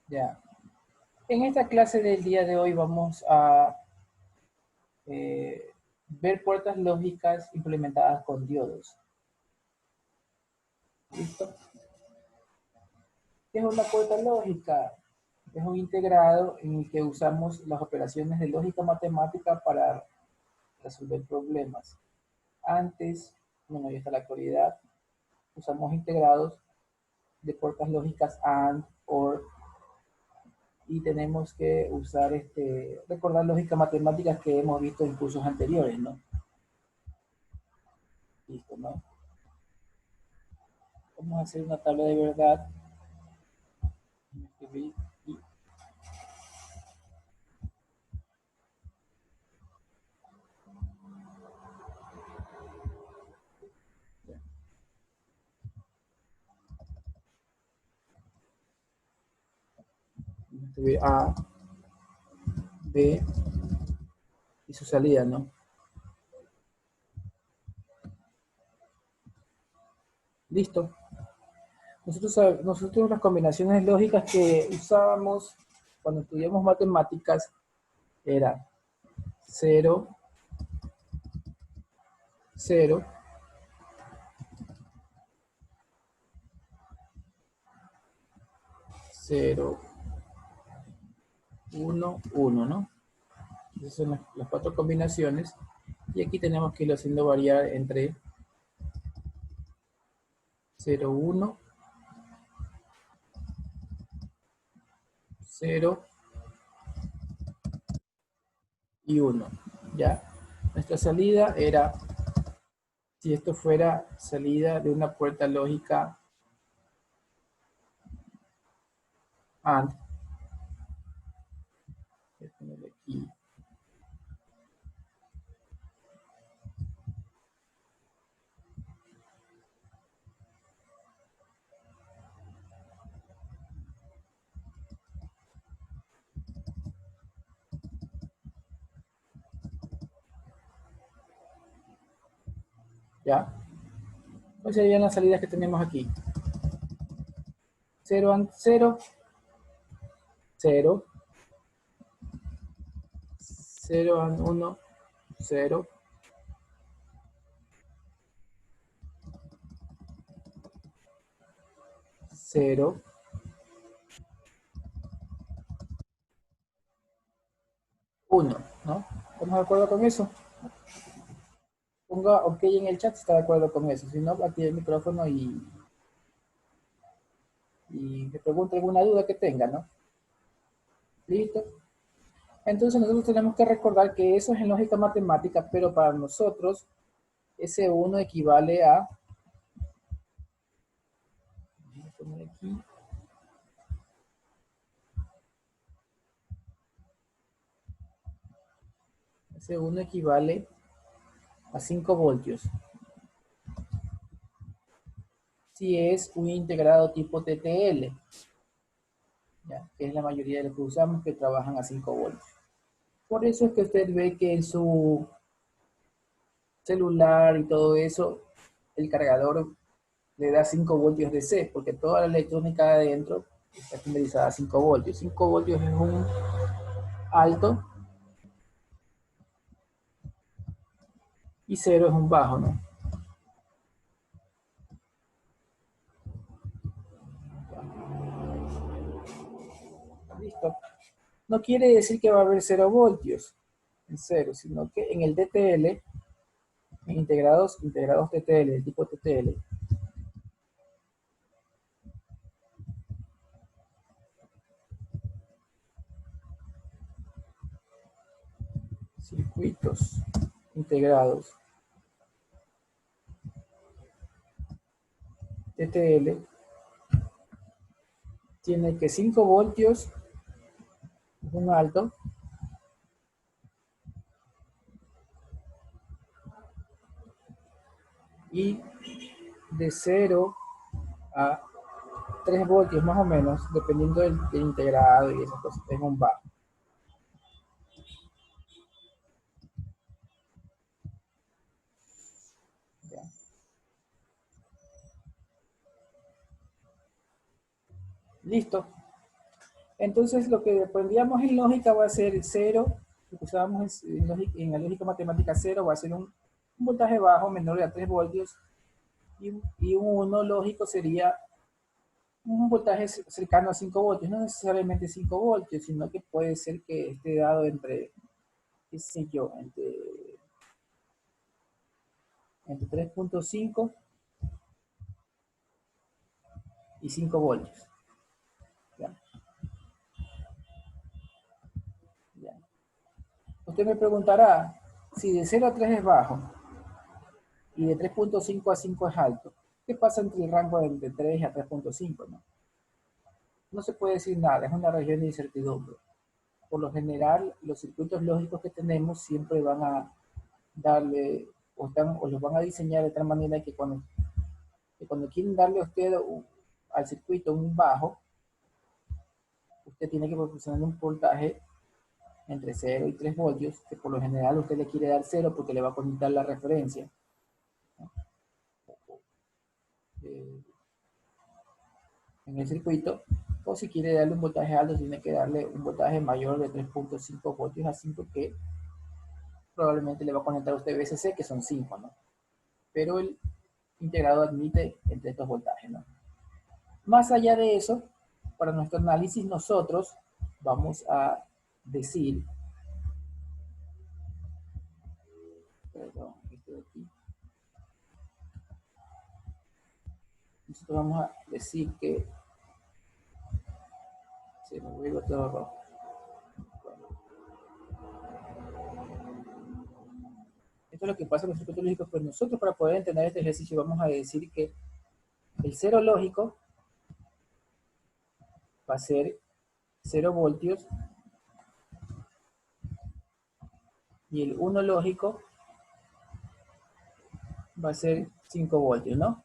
Ya. En esta clase del día de hoy vamos a ver puertas lógicas implementadas con diodos. ¿Listo? ¿Qué es una puerta lógica? Es un integrado en el que usamos las operaciones de lógica matemática para resolver problemas. Antes, bueno, y hasta la actualidad, usamos integrados de puertas lógicas AND, OR, y tenemos que usar, recordar lógica matemáticas que hemos visto en cursos anteriores, ¿no? Listo, ¿no? Vamos a hacer una tabla de verdad. A, B y su salida, ¿no? Listo. Nosotros las combinaciones lógicas que usábamos cuando estudiamos matemáticas era 0, 0, 0, 1, 1, ¿no? Esas son las cuatro combinaciones. Y aquí tenemos que irlo haciendo variar entre 0, 1, 0 y 1. ¿Ya? Nuestra salida era, si esto fuera salida de una puerta lógica AND, voy a ponerle aquí, ¿ya? ¿Cuáles serían las salidas que tenemos aquí? 0 and 0, 0, 0 and 1, 0, 0, 1, ¿no? ¿Estamos de acuerdo con eso? Ponga OK en el chat si está de acuerdo con eso. Si no, active el micrófono y me pregunte alguna duda que tenga, ¿no? ¿Listo? Entonces nosotros tenemos que recordar que eso es en lógica matemática, pero para nosotros ese 1 equivale a, voy a poner aquí, ese 1 equivale a 5 voltios. Si es un integrado tipo TTL, ¿ya? Que es la mayoría de los que usamos que trabajan a 5 voltios. Por eso es que usted ve que en su celular y todo eso, el cargador le da 5 voltios de C, porque toda la electrónica de adentro está finalizada a 5 voltios. 5 voltios es un alto y 0 es un bajo, ¿no? Listo. No quiere decir que va a haber 0 voltios en 0, sino que en el DTL, en integrados TTL, el tipo TTL, circuitos integrados TTL, tiene que 5 voltios es un alto y de 0 a 3 voltios más o menos, dependiendo del integrado y esas cosas, es un bajo. ¿Ya? Listo. Entonces, lo que aprendíamos en lógica va a ser cero, lo que usábamos en la lógica matemática cero va a ser un voltaje bajo menor a 3 voltios y un 1 lógico sería un voltaje cercano a 5 voltios, no necesariamente 5 voltios, sino que puede ser que esté dado entre, qué sé yo, entre 3.5 y 5 voltios. ¿Ya? ¿Ya? Usted me preguntará, si de 0 a 3 es bajo y de 3.5 a 5 es alto, ¿qué pasa entre el rango de 3 a 3.5? ¿No? No se puede decir nada, es una región de incertidumbre. Por lo general, los circuitos lógicos que tenemos siempre van a darle, o los van a diseñar de tal manera que cuando quieren darle a usted al circuito un bajo, usted tiene que proporcionar un voltaje entre 0 y 3 voltios, que por lo general usted le quiere dar 0 porque le va a conectar la referencia. Eh, en el circuito, o si quiere darle un voltaje alto, tiene que darle un voltaje mayor de 3.5 voltios a 5, que probablemente le va a conectar a usted VCC, que son 5, ¿no? Pero el integrado admite entre estos voltajes, ¿no? Más allá de eso, para nuestro análisis nosotros vamos a decir, perdón, esto de aquí, nosotros vamos a decir que se me vuelve todo rojo. Bueno, esto es lo que pasa con los circuitos lógicos, pues nosotros para poder entender este ejercicio vamos a decir que el cero lógico va a ser 0 voltios y el 1 lógico va a ser 5 voltios, ¿no?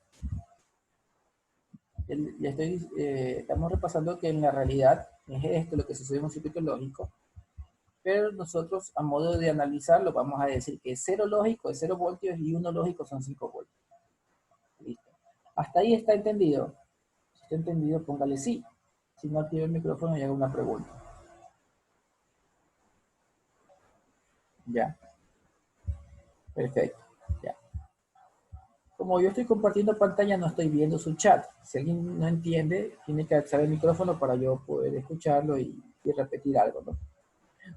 Ya estamos repasando que en la realidad es esto lo que sucede en un circuito lógico, pero nosotros a modo de analizarlo vamos a decir que 0 lógico es 0 voltios y 1 lógico son 5 voltios. Listo. Hasta ahí está entendido. Si está entendido, póngale sí. Si no, active el micrófono y haga una pregunta. Ya. Perfecto. Ya. Como yo estoy compartiendo pantalla, no estoy viendo su chat. Si alguien no entiende, tiene que alzar el micrófono para yo poder escucharlo y repetir algo, ¿no?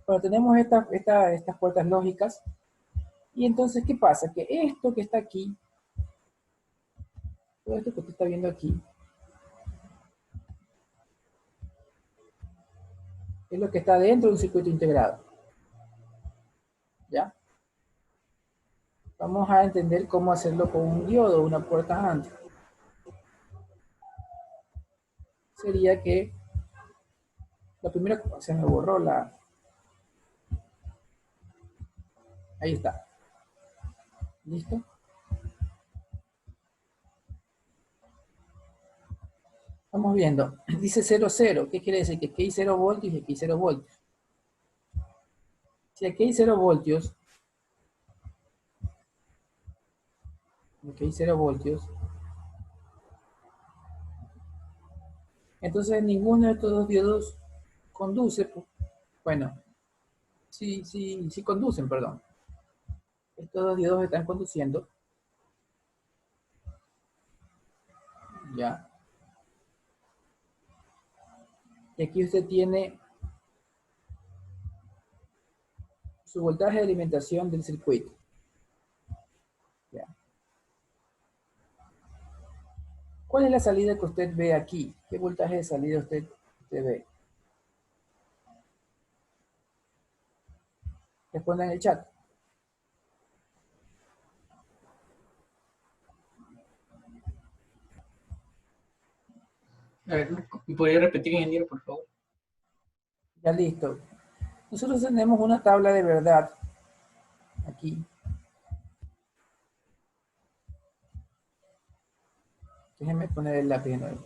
Bueno, tenemos estas puertas lógicas. Y entonces, ¿qué pasa? Que esto que está aquí, todo esto que usted está viendo aquí, es lo que está dentro de un circuito integrado. ¿Ya? Vamos a entender cómo hacerlo con un diodo, una puerta AND. Sería que la primera, se me borró la, ahí está. ¿Listo? Estamos viendo, dice 0, 0. ¿Qué quiere decir? Que aquí hay 0 voltios y aquí hay 0 voltios. Si aquí hay 0 voltios, aquí hay 0 voltios, entonces ninguno de estos dos diodos conduce. Bueno, sí conducen, perdón. Estos dos diodos están conduciendo. Ya. Y aquí usted tiene su voltaje de alimentación del circuito. Ya. ¿Cuál es la salida que usted ve aquí? ¿Qué voltaje de salida usted ve? Responda en el chat. A ver, ¿me podría repetir, ingeniero, por favor? Ya listo. Nosotros tenemos una tabla de verdad aquí. Déjenme poner el lápiz de nuevo.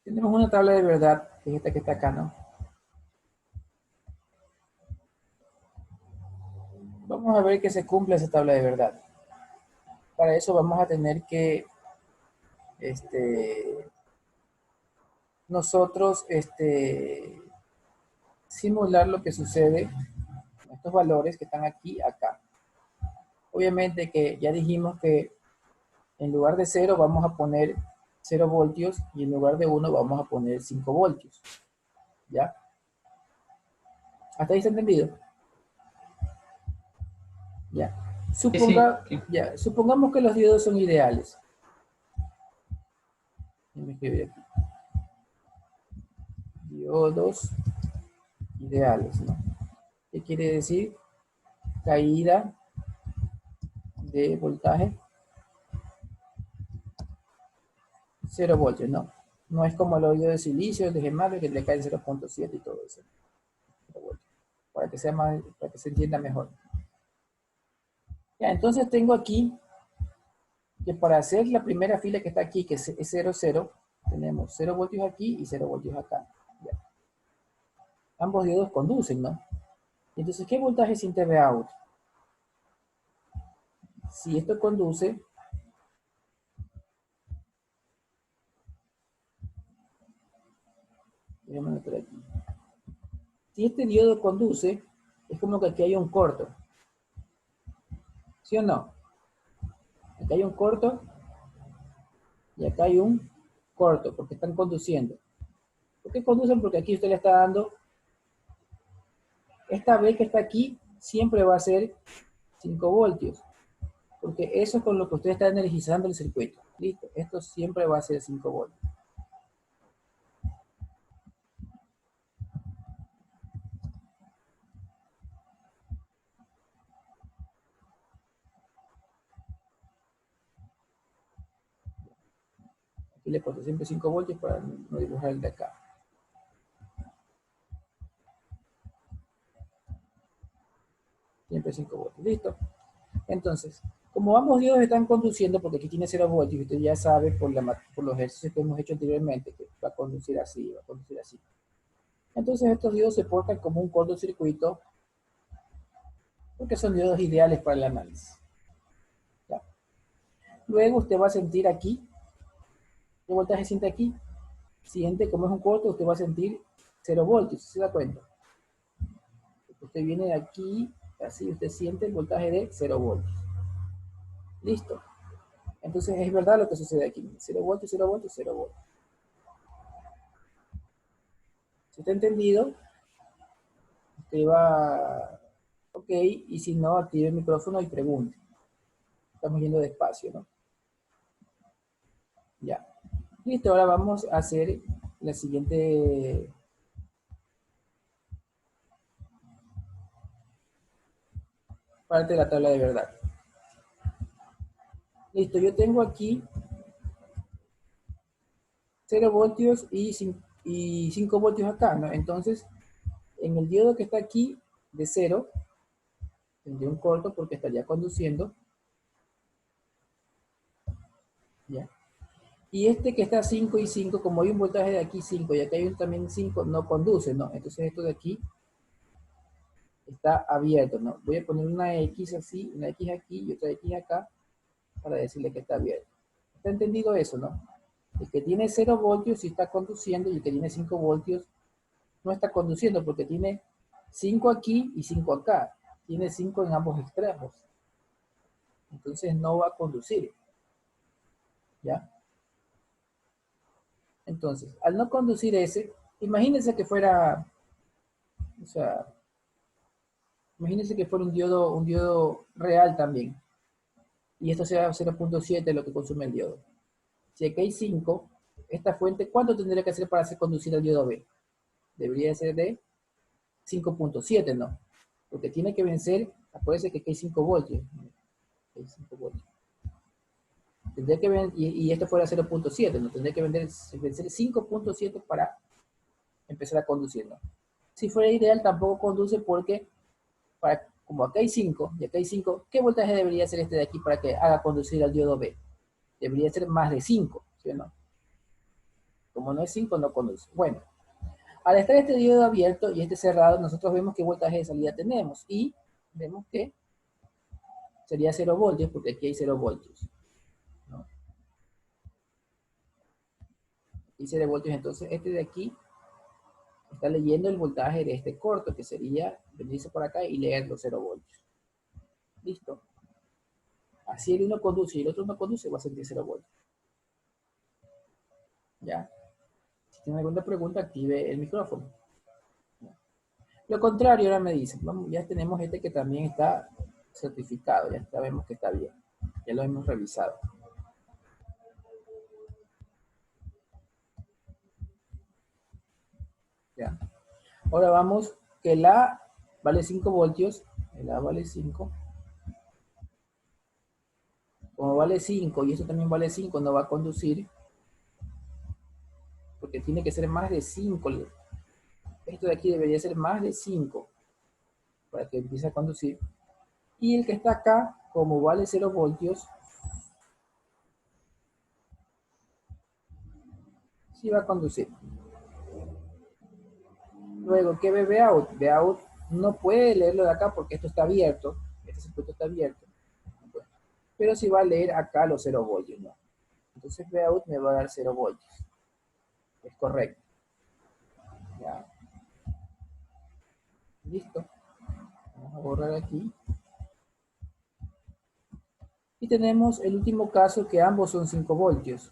Tenemos una tabla de verdad, que es esta que está acá, ¿no? Vamos a ver que se cumple esa tabla de verdad. Para eso vamos a tener que nosotros simular lo que sucede con estos valores que están aquí, acá. Obviamente que ya dijimos que en lugar de 0 vamos a poner 0 voltios y en lugar de 1 vamos a poner 5 voltios. ¿Ya? ¿Hasta ahí está entendido? Ya. Sí, sí, sí. Supongamos que los diodos son ideales. Déjame escribir aquí. Diodos ideales, ¿no? ¿Qué quiere decir? Caída de voltaje 0 voltios, no. No es como el diodo de silicio, el de germanio, que le cae 0.7 y todo eso. 0 voltios. Para que se entienda mejor. Ya, entonces tengo aquí que para hacer la primera fila que está aquí, que es 0, 0, tenemos 0 voltios aquí y 0 voltios acá. Ya. Ambos diodos conducen, ¿no? Entonces, ¿qué voltaje siente Vout? Si esto conduce, déjame anotar aquí. Si este diodo conduce, es como que aquí hay un corto. ¿Sí o no? Acá hay un corto y acá hay un corto, porque están conduciendo. ¿Por qué conducen? Porque aquí usted le está dando, esta B que está aquí, siempre va a ser 5 voltios. Porque eso es con lo que usted está energizando el circuito. Listo, esto siempre va a ser 5 voltios. Aquí le puse siempre 5 voltios para no dibujar el de acá. Siempre 5 voltios. Listo. Entonces, como ambos diodos están conduciendo, porque aquí tiene 0 voltios, y usted ya sabe por los ejercicios que hemos hecho anteriormente, que va a conducir así, va a conducir así. Entonces estos diodos se portan como un cortocircuito, porque son diodos ideales para el análisis. ¿Ya? Luego usted va a sentir aquí, ¿qué voltaje siente aquí? Siente como es un corto, usted va a sentir 0 voltios, ¿se da cuenta? Usted viene de aquí, así usted siente el voltaje de 0 voltios. Listo. Entonces es verdad lo que sucede aquí. 0 voltios, 0 voltios, 0 voltios. Si está entendido, usted va, ok, y si no, active el micrófono y pregunte. Estamos yendo despacio, ¿no? Ya. Listo, ahora vamos a hacer la siguiente parte de la tabla de verdad. Listo, yo tengo aquí 0 voltios y 5 voltios acá, ¿no? Entonces, en el diodo que está aquí de 0, tendría un corto porque estaría conduciendo. ¿Ya? Y este que está 5 y 5, como hay un voltaje de aquí 5 y acá hay también 5, no conduce, ¿no? Entonces esto de aquí está abierto, ¿no? Voy a poner una X así, una X aquí y otra X acá para decirle que está abierto. ¿Está entendido eso, no? El que tiene 0 voltios sí está conduciendo y el que tiene 5 voltios no está conduciendo porque tiene 5 aquí y 5 acá. Tiene 5 en ambos extremos. Entonces no va a conducir. ¿Ya? Entonces, al no conducir ese, imagínense que fuera, o sea, imagínense que fuera un diodo real también. Y esto sea 0.7 lo que consume el diodo. Si aquí hay 5, esta fuente, ¿cuánto tendría que hacer para hacer conducir el diodo B? Debería ser de 5.7, ¿no? Porque tiene que vencer, acuérdense que aquí hay 5 voltios. Hay 5 voltios. Tendría que vencer, y esto fuera 0.7, ¿no? Tendría que vencer 5.7 para empezar a conducir, ¿no? Si fuera ideal, tampoco conduce porque, como acá hay 5 y acá hay 5, ¿qué voltaje debería ser este de aquí para que haga conducir al diodo B? Debería ser más de 5, ¿sí o no? Como no es 5, no conduce. Bueno, al estar este diodo abierto y este cerrado, nosotros vemos qué voltaje de salida tenemos y vemos que sería 0 voltios porque aquí hay 0 voltios, ¿no? y 0 voltios. Entonces este de aquí está leyendo el voltaje de este corto, que sería venirse por acá y leer los 0 voltios. Listo. Así el uno conduce y el otro no conduce, va a sentir 0 voltios. ¿Ya? Si tiene alguna pregunta, active el micrófono. Lo contrario, ahora me dicen, vamos, ya tenemos este que también está certificado, ya sabemos que está bien, ya lo hemos revisado. ¿Ya? Ahora vamos, que el A vale 5 voltios, el A vale 5. Como vale 5 y esto también vale 5, no va a conducir, porque tiene que ser más de 5. Esto de aquí debería ser más de 5 para que empiece a conducir. Y el que está acá, como vale 0 voltios, sí va a conducir. Luego, ¿qué ve Vout? Vout no puede leerlo de acá porque esto está abierto. Este circuito está abierto. Pero sí va a leer acá los 0 voltios, ¿no? Entonces Vout me va a dar 0 voltios. Es correcto. ¿Ya? Listo. Vamos a borrar aquí. Y tenemos el último caso que ambos son 5 voltios.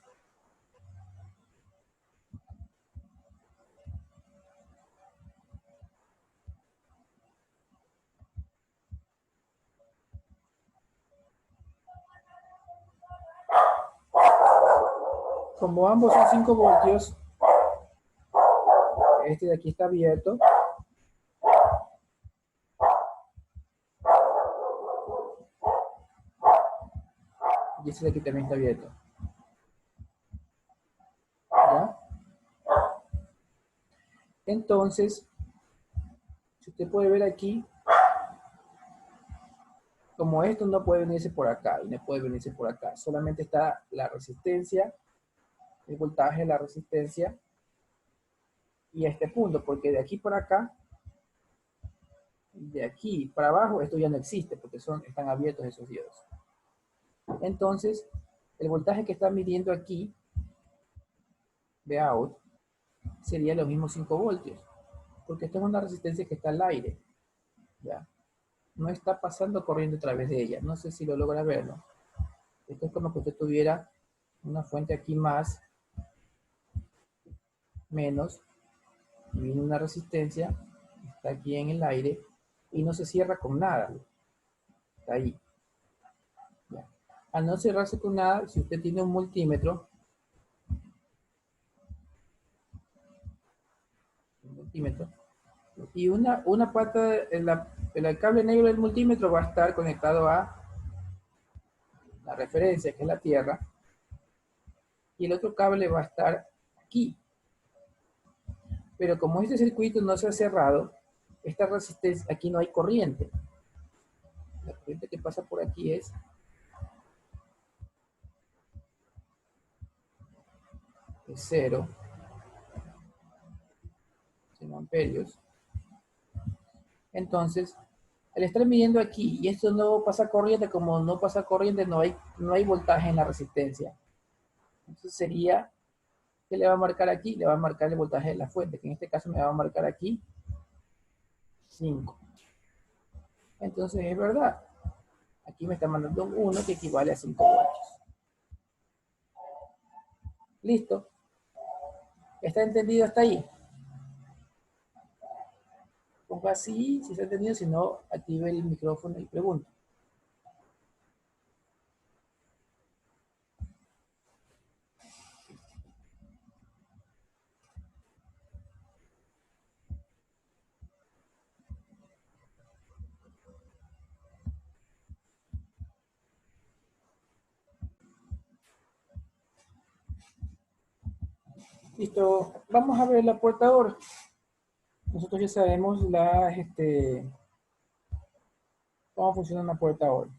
Como ambos son 5 voltios, este de aquí está abierto. Y este de aquí también está abierto. ¿Ya? Entonces, si usted puede ver aquí, como esto no puede venirse por acá y no puede venirse por acá, solamente está la resistencia, el voltaje de la resistencia y este punto, porque de aquí para acá, de aquí para abajo, esto ya no existe porque están abiertos esos diodos. Entonces, el voltaje que está midiendo aquí, Vout, sería los mismos 5 voltios, porque esto es una resistencia que está al aire, ¿ya? No está pasando corriente a través de ella. No sé si lo logra ver, ¿no? Esto es como que usted tuviera una fuente aquí más, menos, y viene una resistencia, está aquí en el aire, y no se cierra con nada. Está ahí. ¿Ya? Al no cerrarse con nada, si usted tiene un multímetro, y una pata, el cable negro del multímetro va a estar conectado a la referencia, que es la Tierra, y el otro cable va a estar aquí. Pero como este circuito no se ha cerrado, esta resistencia, aquí no hay corriente. La corriente que pasa por aquí es de 0 amperios. Entonces, al estar midiendo aquí y esto no pasa corriente, como no pasa corriente, no hay voltaje en la resistencia. Entonces sería, ¿qué le va a marcar aquí? Le va a marcar el voltaje de la fuente, que en este caso me va a marcar aquí 5. Entonces es verdad. Aquí me está mandando un 1 que equivale a 5 voltios. Listo. ¿Está entendido hasta ahí? Ponga así, si está entendido, si no, active el micrófono y pregunte. Listo, vamos a ver la puerta ahora. Nosotros ya sabemos cómo funciona una puerta ahora.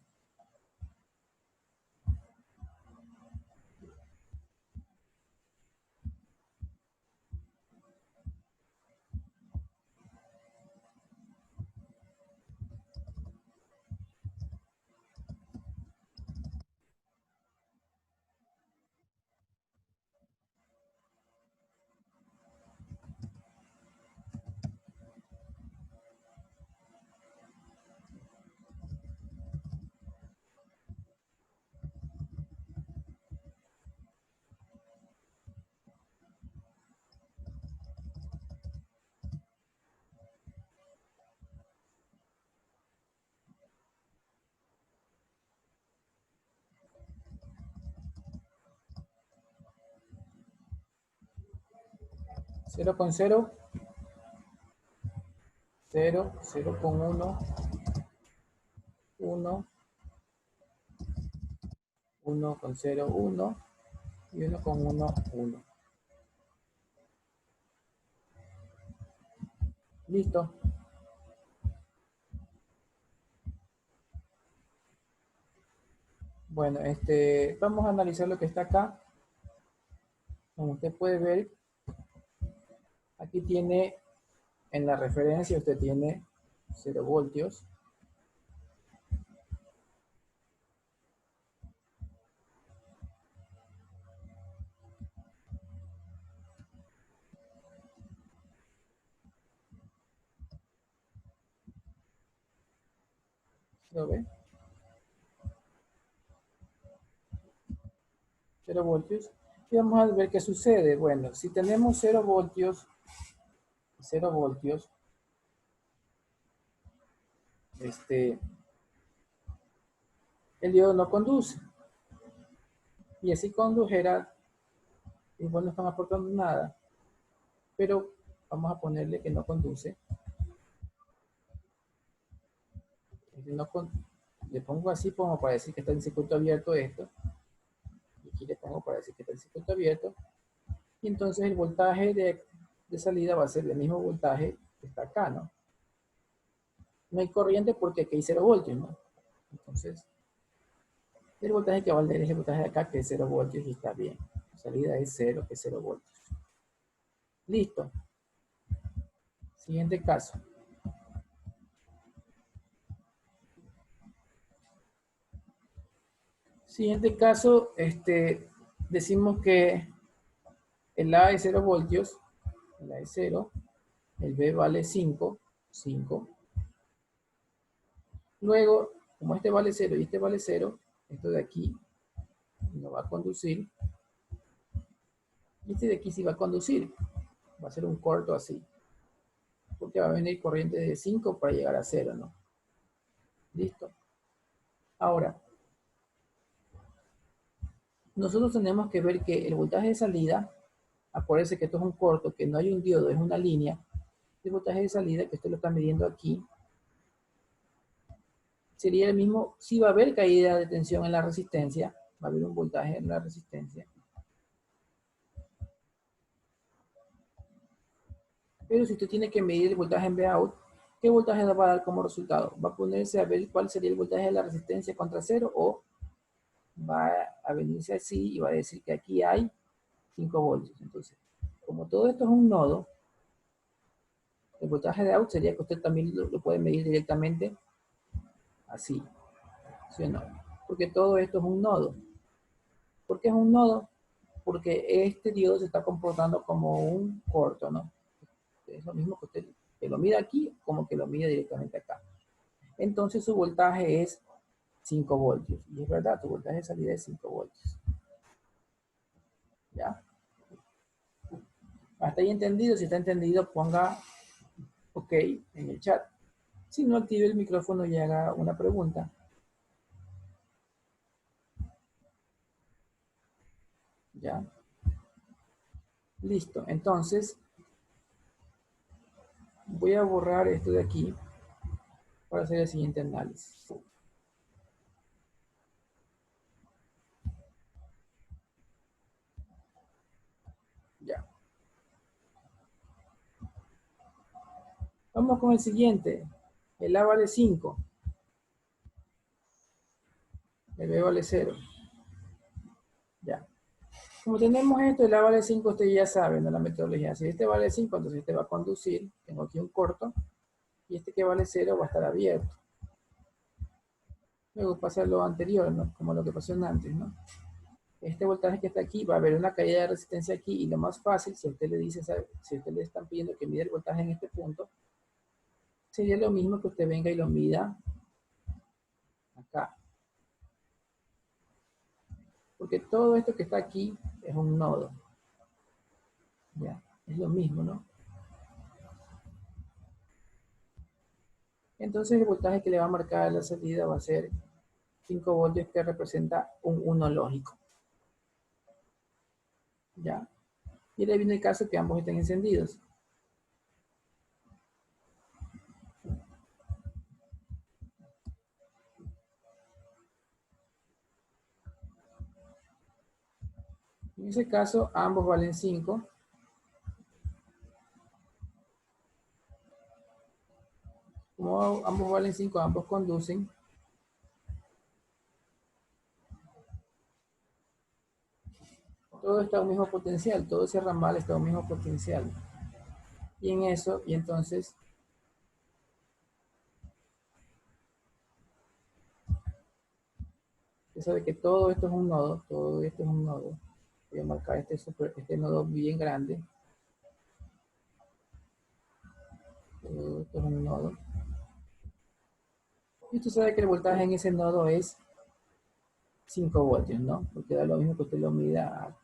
0 con 0, 0, 0 con 1, 1, 1 con 0, 1, y 1 con 1, 1. Listo. Bueno, vamos a analizar lo que está acá. Como usted puede ver, aquí tiene, en la referencia, usted tiene 0 voltios. ¿Lo ve? 0 voltios. Y vamos a ver qué sucede. Bueno, si tenemos 0 voltios, 0 voltios, el diodo no conduce. Y así condujera, igual no están aportando nada. Pero vamos a ponerle que no conduce. Le pongo así como para decir que está en circuito abierto esto. Y aquí le pongo para decir que está en circuito abierto. Y entonces el voltaje de salida va a ser el mismo voltaje que está acá, ¿no? No hay corriente porque aquí hay 0 voltios, ¿no? Entonces, el voltaje que va a leer es el voltaje de acá, que es 0 voltios y está bien. La salida es 0, que es 0 voltios. Listo. Siguiente caso. Siguiente caso, decimos que el A es 0 voltios, el A es 0, el B vale 5, 5. Luego, como este vale 0 y este vale 0, esto de aquí no va a conducir. Y este de aquí sí va a conducir. Va a ser un corto así. Porque va a venir corriente de 5 para llegar a 0, ¿no? Listo. Ahora, nosotros tenemos que ver que el voltaje de salida, acuérdense que esto es un corto, que no hay un diodo, es una línea. El voltaje de salida, que esto lo está midiendo aquí, sería el mismo, si va a haber caída de tensión en la resistencia, va a haber un voltaje en la resistencia. Pero si usted tiene que medir el voltaje en Vout, ¿qué voltaje va a dar como resultado? ¿Va a ponerse a ver cuál sería el voltaje de la resistencia contra cero o va a venirse así y va a decir que aquí hay 5 voltios? Entonces, como todo esto es un nodo, el voltaje de out sería que usted también lo puede medir directamente así, ¿sí o no? Porque todo esto es un nodo. ¿Por qué es un nodo? Porque este diodo se está comportando como un corto, ¿no? Es lo mismo que usted que lo mida aquí como que lo mida directamente acá. Entonces su voltaje es 5 voltios. Y es verdad, tu voltaje de salida es 5 voltios. ¿Ya? Hasta ahí entendido. Si está entendido, ponga OK en el chat. Si no, active el micrófono y haga una pregunta. ¿Ya? Listo. Entonces, voy a borrar esto de aquí para hacer el siguiente análisis. Ya. Vamos con el siguiente. El A vale 5. El B vale 0. Ya. Como tenemos esto, el A vale 5, usted ya sabe, ¿no? La metodología. Si este vale 5, entonces este va a conducir. Tengo aquí un corto. Y este que vale 0 va a estar abierto. Luego pasa lo anterior, ¿no? Como lo que pasó antes, ¿no? Este voltaje que está aquí, va a haber una caída de resistencia aquí. Y lo más fácil, si usted le dice, si usted le están pidiendo que mida el voltaje en este punto, sería lo mismo que usted venga y lo mida acá. Porque todo esto que está aquí es un nodo. Ya, es lo mismo, ¿no? Entonces el voltaje que le va a marcar a la salida va a ser 5 voltios, que representa un 1 lógico. ¿Ya? Y ahora viene el caso que ambos estén encendidos. En ese caso, ambos valen 5. Como ambos valen 5, ambos conducen. Todo está a un mismo potencial, todo ese ramal está a un mismo potencial. Y en eso, y entonces, se sabe que todo esto es un nodo, todo esto es un nodo. Voy a marcar este nodo bien grande. Todo esto es un nodo. Y usted sabe que el voltaje en ese nodo es 5 voltios, ¿no? Porque da lo mismo que usted lo mida,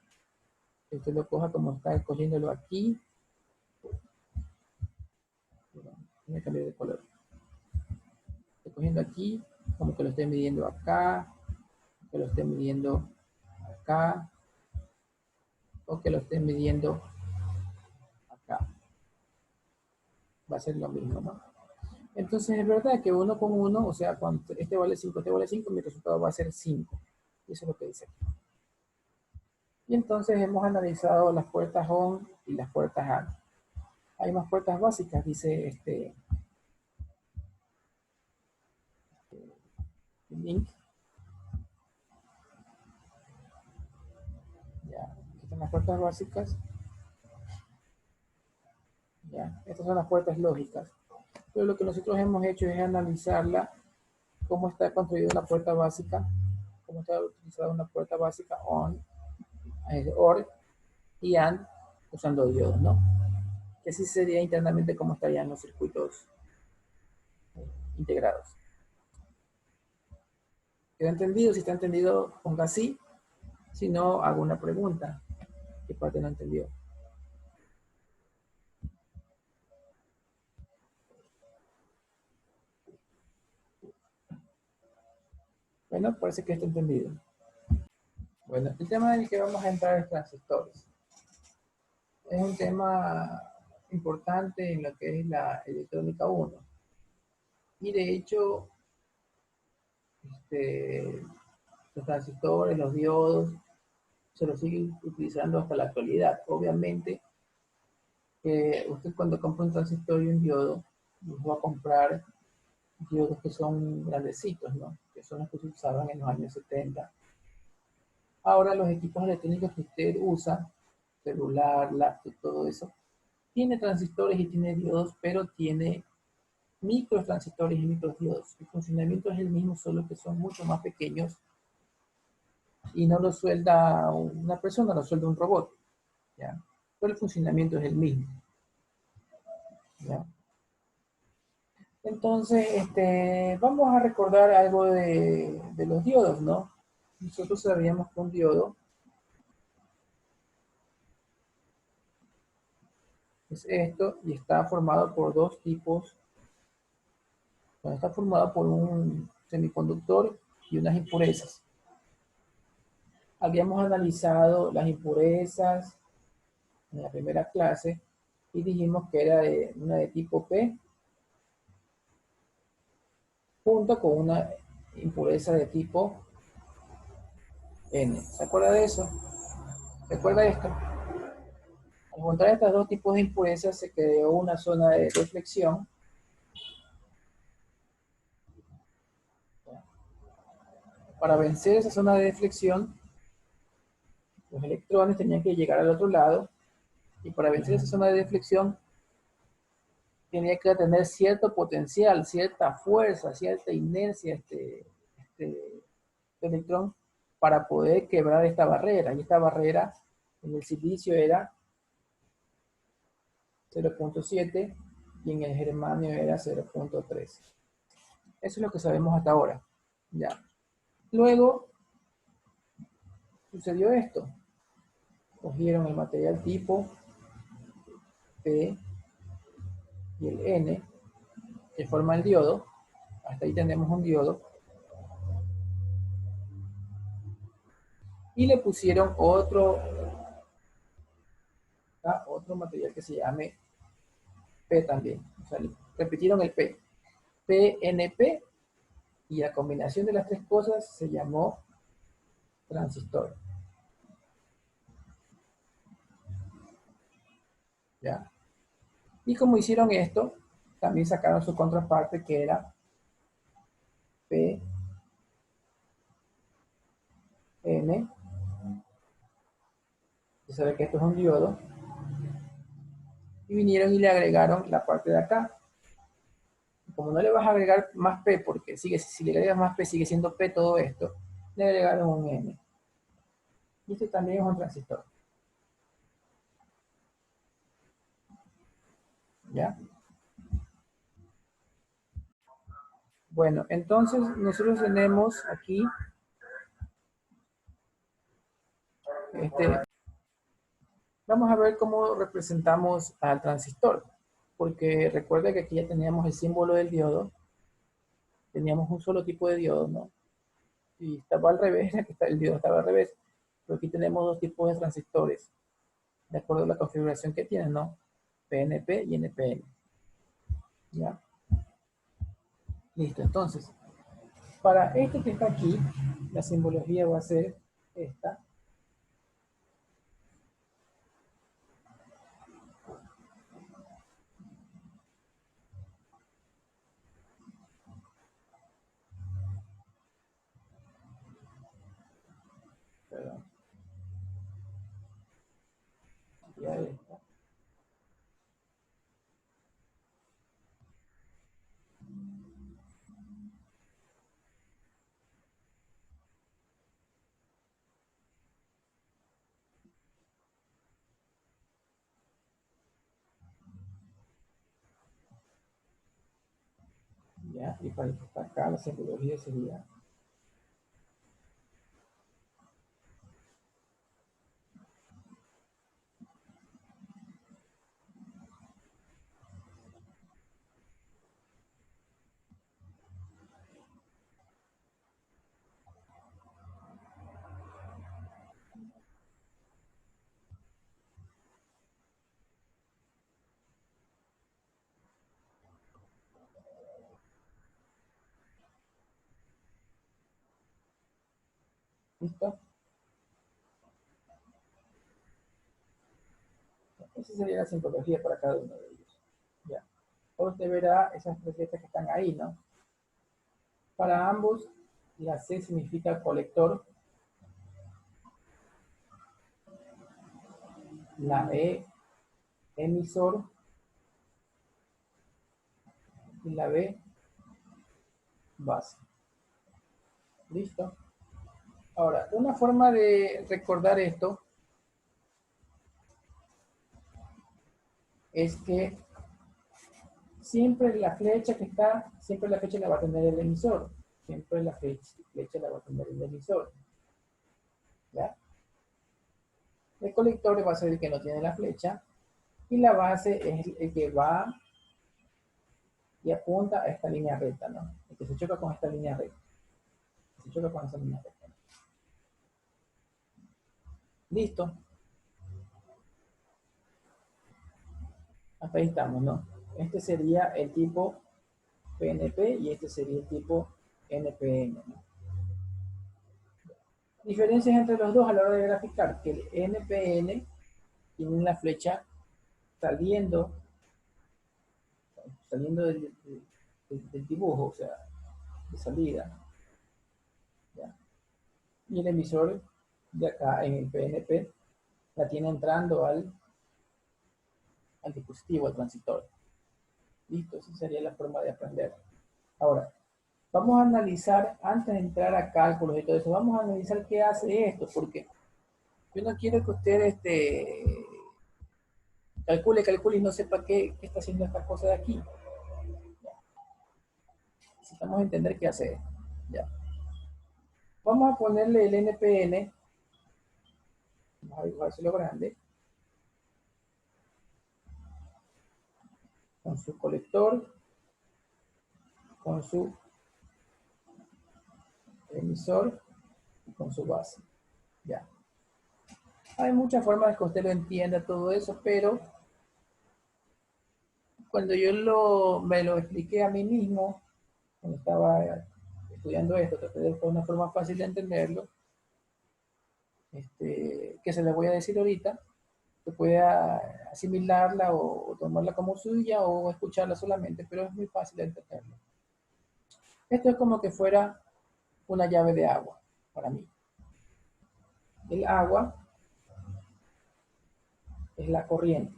que usted lo coja como está cogiéndolo aquí. Voy a cambiar de color. Estoy cogiendo aquí, como que lo esté midiendo acá, que lo esté midiendo acá, o que lo esté midiendo acá. Va a ser lo mismo, ¿no? Entonces es verdad que uno con uno, o sea, cuando este vale 5, mi resultado va a ser 5. Eso es lo que dice aquí. Y entonces hemos analizado las puertas ON y las puertas AND. Hay más puertas básicas, dice link. Ya, aquí están las puertas básicas. Ya, estas son las puertas lógicas. Pero lo que nosotros hemos hecho es analizarla, cómo está construida una puerta básica, cómo está utilizada una puerta básica ON, OR y AND usando diodos, ¿no? Que así sería internamente cómo estarían los circuitos integrados. ¿Quedó entendido? Si está entendido, ponga sí. Si no, hago una pregunta. ¿Qué parte no entendió? Bueno, parece que está entendido. Bueno, el tema en el que vamos a entrar es transistores. Es un tema importante en lo que es la electrónica 1. Y de hecho, los transistores, los diodos, se los sigue utilizando hasta la actualidad. Obviamente, usted cuando compra un transistor y un diodo, va a comprar diodos que son grandecitos, ¿no? Que son los que se usaban en los años 70. Ahora los equipos electrónicos que usted usa, celular, laptop, todo eso, tiene transistores y tiene diodos, pero tiene microtransistores y microdiodos. El funcionamiento es el mismo, solo que son mucho más pequeños y no lo suelda una persona, lo suelda un robot, ¿ya? Pero el funcionamiento es el mismo, ¿ya? Entonces, vamos a recordar algo de los diodos, ¿no? Nosotros sabíamos que un diodo es esto y está formado por dos tipos. Bueno, está formado por un semiconductor y unas impurezas. Habíamos analizado las impurezas en la primera clase y dijimos que era una de tipo P junto con una impureza de tipo N. ¿Se acuerda de eso? ¿Se acuerda de esto? Al juntar estos dos tipos de impurezas se creó una zona de deflexión. Para vencer esa zona de deflexión, los electrones tenían que llegar al otro lado y para vencer esa zona de deflexión tenía que tener cierto potencial, cierta fuerza, cierta inercia este electrón para poder quebrar esta barrera. Y esta barrera en el silicio era 0.7 y en el germanio era 0.3. Eso es lo que sabemos hasta ahora. Ya. Luego sucedió esto. Cogieron el material tipo P y el N que forma el diodo. Hasta ahí tenemos un diodo. Y le pusieron otro material que se llame P también. O sea, repitieron el P. PNP, y la combinación de las tres cosas se llamó transistor. ¿Ya? Y como hicieron esto, también sacaron su contraparte que era PN. Se sabe que esto es un diodo. Y vinieron y le agregaron la parte de acá. Como no le vas a agregar más P, porque sigue, si le agregas más P sigue siendo P todo esto, le agregaron un N. Y este también es un transistor. ¿Ya? Bueno, entonces nosotros tenemos aquí vamos a ver cómo representamos al transistor, porque recuerda que aquí ya teníamos el símbolo del diodo, teníamos un solo tipo de diodo, ¿no? Y estaba al revés, el diodo estaba al revés, pero aquí tenemos dos tipos de transistores, de acuerdo a la configuración que tienen, ¿no? PNP y NPN. ¿Ya? Listo, entonces, para este que está aquí, la simbología va a ser esta. Perdón, ya esta. ¿Ya? Y para el que está acá, la simbología sería ¿listo? Esa sería la simbología para cada uno de ellos. ¿Ya? Ahora usted verá esas tres letras que están ahí, ¿no? Para ambos, la C significa colector, la E emisor y la B base. ¿Listo? Ahora, una forma de recordar esto es que siempre la flecha que está, siempre la flecha la va a tener el emisor. Siempre la flecha la va a tener el emisor. ¿Ya? El colector va a ser el que no tiene la flecha y la base es el que va y apunta a esta línea recta, ¿no? El que se choca con esta línea recta. Se choca con esa línea recta. Listo. Hasta ahí estamos, ¿no? Este sería el tipo PNP y este sería el tipo NPN, ¿no? Diferencias entre los dos a la hora de graficar, que el NPN tiene una flecha saliendo, saliendo del dibujo, o sea, de salida, ¿ya? Y el emisor de acá en el PNP la tiene entrando al dispositivo, al transistor. Listo, esa sería la forma de aprender. Ahora, vamos a analizar, antes de entrar a cálculos y todo eso, vamos a analizar qué hace esto, porque yo no quiero que usted calcule y no sepa qué está haciendo esta cosa de aquí. Necesitamos entender qué hace esto. Ya. Vamos a ponerle el NPN, vamos a dibujárselo grande, con su colector, con su emisor y con su base. Ya. Hay muchas formas de que usted lo entienda todo eso, pero cuando yo me lo expliqué a mí mismo, cuando estaba estudiando esto, traté de buscar una forma fácil de entenderlo, que se le voy a decir ahorita, que pueda asimilarla o tomarla como suya o escucharla solamente, pero es muy fácil de entenderlo. Esto es como que fuera una llave de agua para mí. El agua es la corriente,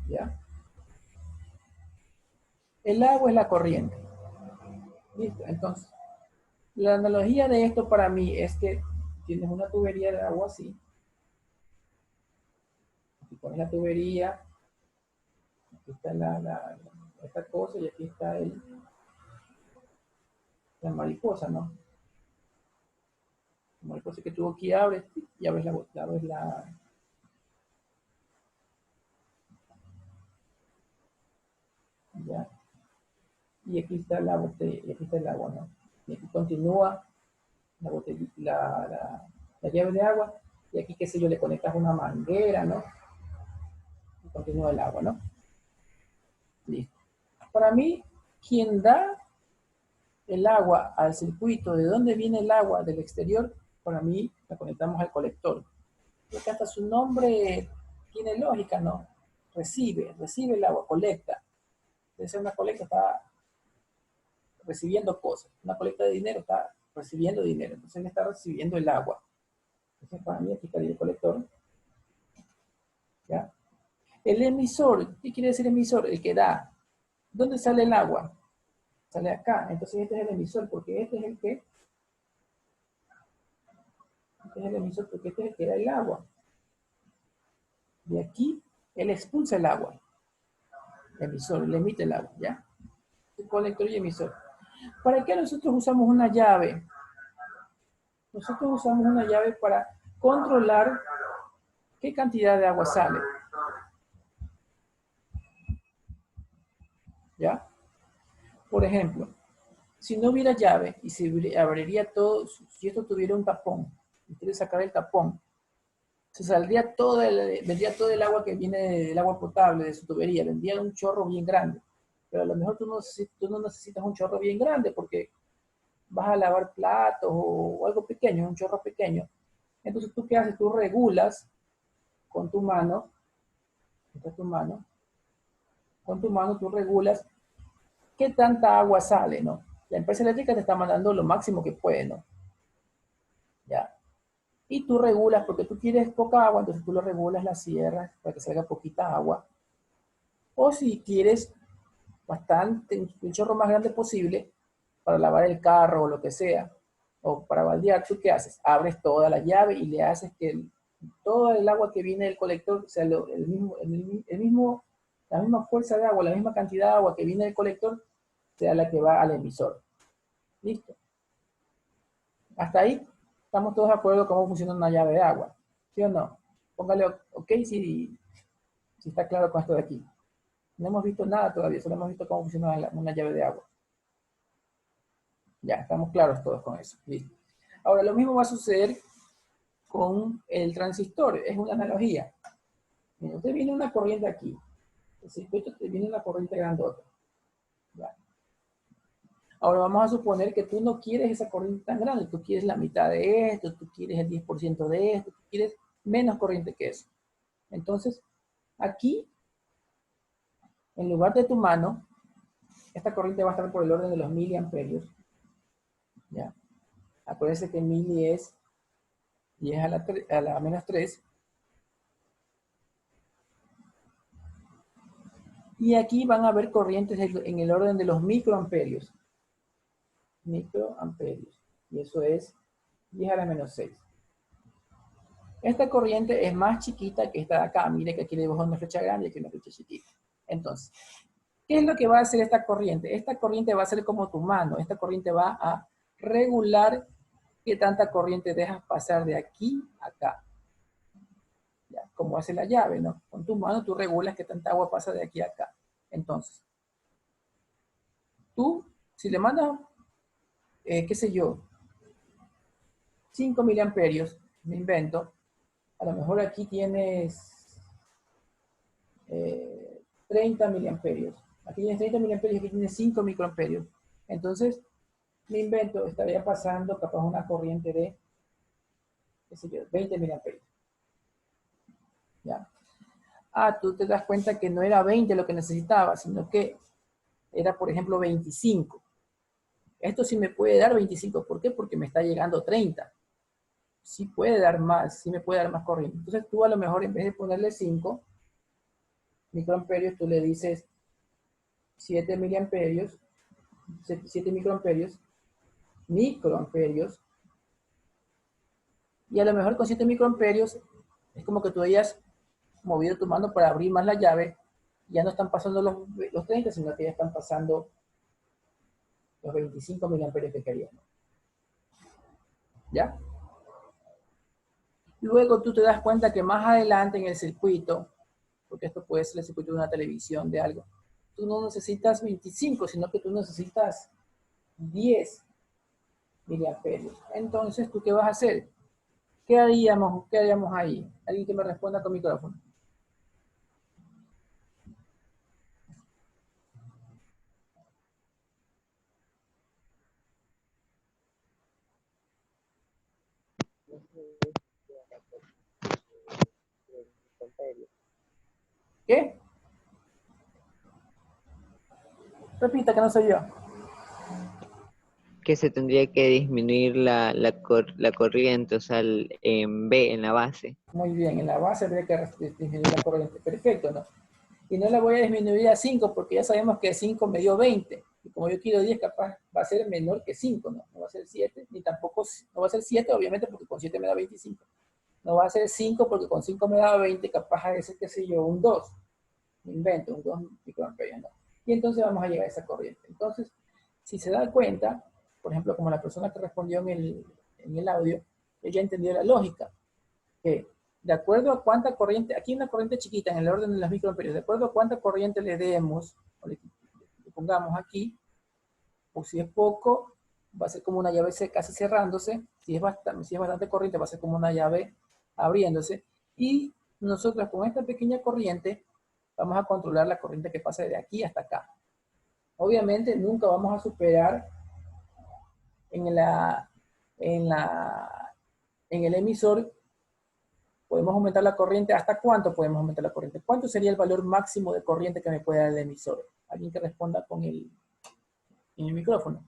¿ya? El agua es la corriente. ¿Listo? Entonces, la analogía de esto para mí es que tienes una tubería de agua así, y pones la tubería, aquí está esta cosa y aquí está la mariposa, ¿no? La mariposa que tú aquí abres y abres ¿ya? Y aquí está la botella, y aquí está el agua, ¿no? Y aquí continúa la botella, la llave de agua, y aquí, qué sé yo, le conectas una manguera, ¿no? Y continúa el agua, ¿no? Listo. Para mí, quien da el agua al circuito, de dónde viene el agua del exterior, para mí la conectamos al colector. Porque hasta su nombre tiene lógica, ¿no? Recibe el agua, colecta. Debe ser una colecta, está recibiendo cosas. Una colecta de dinero está recibiendo dinero. Entonces él está recibiendo el agua. Entonces para mí aquí estaría el colector. ¿Ya? El emisor, ¿qué quiere decir emisor? El que da. ¿Dónde sale el agua? Sale acá. Entonces este es el emisor, porque este es el que este es el emisor, porque este es el que da el agua. De aquí, él expulsa el agua. Emisor, él emite el agua, ¿ya? Colector y emisor. ¿Para qué nosotros usamos una llave? Nosotros usamos una llave para controlar qué cantidad de agua sale. ¿Ya? Por ejemplo, si no hubiera llave y se abriría todo, si esto tuviera un tapón, y quieres sacar el tapón, se saldría vendría todo el agua que viene del agua potable, de su tubería, vendría un chorro bien grande. Pero a lo mejor tú no necesitas un chorro bien grande porque vas a lavar platos o algo pequeño, un chorro pequeño. Entonces, ¿tú qué haces? Tú regulas con tu mano, esta es tu mano, con tu mano tú regulas qué tanta agua sale, ¿no? La empresa eléctrica te está mandando lo máximo que puede, ¿no? ¿Ya? Y tú regulas, porque tú quieres poca agua, entonces tú lo regulas, la cierras para que salga poquita agua. O si quieres bastante, un chorro más grande posible, para lavar el carro o lo que sea, o para baldear, ¿tú qué haces? Abres toda la llave y le haces que todo el agua que viene del colector sea la misma fuerza de agua, la misma cantidad de agua que viene del colector, sea la que va al emisor. ¿Listo? Hasta ahí estamos todos de acuerdo cómo funciona una llave de agua. ¿Sí o no? Póngale OK si está claro con esto de aquí. No hemos visto nada todavía, solo hemos visto cómo funciona una llave de agua. Ya, estamos claros todos con eso. Listo. Ahora, lo mismo va a suceder con el transistor. Es una analogía. Mira, usted viene una corriente aquí. El circuito te viene una corriente grandota. ¿Ya? Ahora vamos a suponer que tú no quieres esa corriente tan grande. Tú quieres la mitad de esto, tú quieres el 10% de esto, tú quieres menos corriente que eso. Entonces, aquí, en lugar de tu mano, esta corriente va a estar por el orden de los miliamperios. ¿Ya? Acuérdense que mili es 10 a la menos 3. Y aquí van a haber corrientes en el orden de los microamperios. Microamperios. Y eso es 10 a la menos 6. Esta corriente es más chiquita que esta de acá. Mire que aquí debajo una flecha grande y aquí una flecha chiquita. Entonces, ¿qué es lo que va a hacer esta corriente? Esta corriente va a ser como tu mano. Esta corriente va a regular qué tanta corriente dejas pasar de aquí a acá. ¿Ya? Como hace la llave, ¿no? Con tu mano tú regulas qué tanta agua pasa de aquí a acá. Entonces, tú, si le mandas, qué sé yo, 5 miliamperios, me invento, a lo mejor aquí tienes 30 miliamperios. Aquí tienes 30 miliamperios, aquí tienes 5 microamperios. Entonces, me invento, estaría pasando capaz una corriente de, qué sé yo, 20 miliamperios. ¿Ya? Ah, tú te das cuenta que no era 20 lo que necesitaba, sino que era, por ejemplo, 25. Esto sí me puede dar 25. ¿Por qué? Porque me está llegando 30. Sí puede dar más, sí me puede dar más corriente. Entonces tú a lo mejor en vez de ponerle 5 microamperios, tú le dices 7 miliamperios, 7 microamperios, y a lo mejor con 7 microamperios es como que tú hayas movido tu mano para abrir más la llave, ya no están pasando los 30, sino que ya están pasando los 25 miliamperios que queríamos. ¿Ya? Luego tú te das cuenta que más adelante en el circuito, porque esto puede ser el circuito de una televisión, de algo, tú no necesitas 25, sino que tú necesitas 10 miliamperios. Entonces, ¿tú qué vas a hacer? ¿Qué haríamos ahí? Alguien que me responda con micrófono. ¿Qué? Repita, que no soy yo. Que se tendría que disminuir la corriente, o sea, en B, en la base. Muy bien, en la base habría que disminuir la corriente. Perfecto, ¿no? Y no la voy a disminuir a 5 porque ya sabemos que 5 me dio 20. Y como yo quiero 10, capaz va a ser menor que 5, ¿no? No va a ser 7, ni tampoco, no va a ser 7, obviamente, porque con 7 me da 25. No va a ser 5 porque con 5 me da 20, capaz a ese, qué sé yo, un 2. Me invento, un 2 microamperios, ¿no? Y entonces vamos a llegar a esa corriente. Entonces, si se da cuenta, por ejemplo, como la persona que respondió en el audio, ella entendió la lógica, que de acuerdo a cuánta corriente, aquí hay una corriente chiquita en el orden de los microamperios, de acuerdo a cuánta corriente le demos, o le pongamos aquí, o si es poco, va a ser como una llave casi cerrándose, si es bastante corriente, va a ser como una llave abriéndose, y nosotros con esta pequeña corriente vamos a controlar la corriente que pasa de aquí hasta acá. Obviamente nunca vamos a superar en el emisor. Podemos aumentar la corriente. ¿Hasta cuánto podemos aumentar la corriente? ¿Cuánto sería el valor máximo de corriente que me puede dar el emisor? Alguien que responda en el micrófono.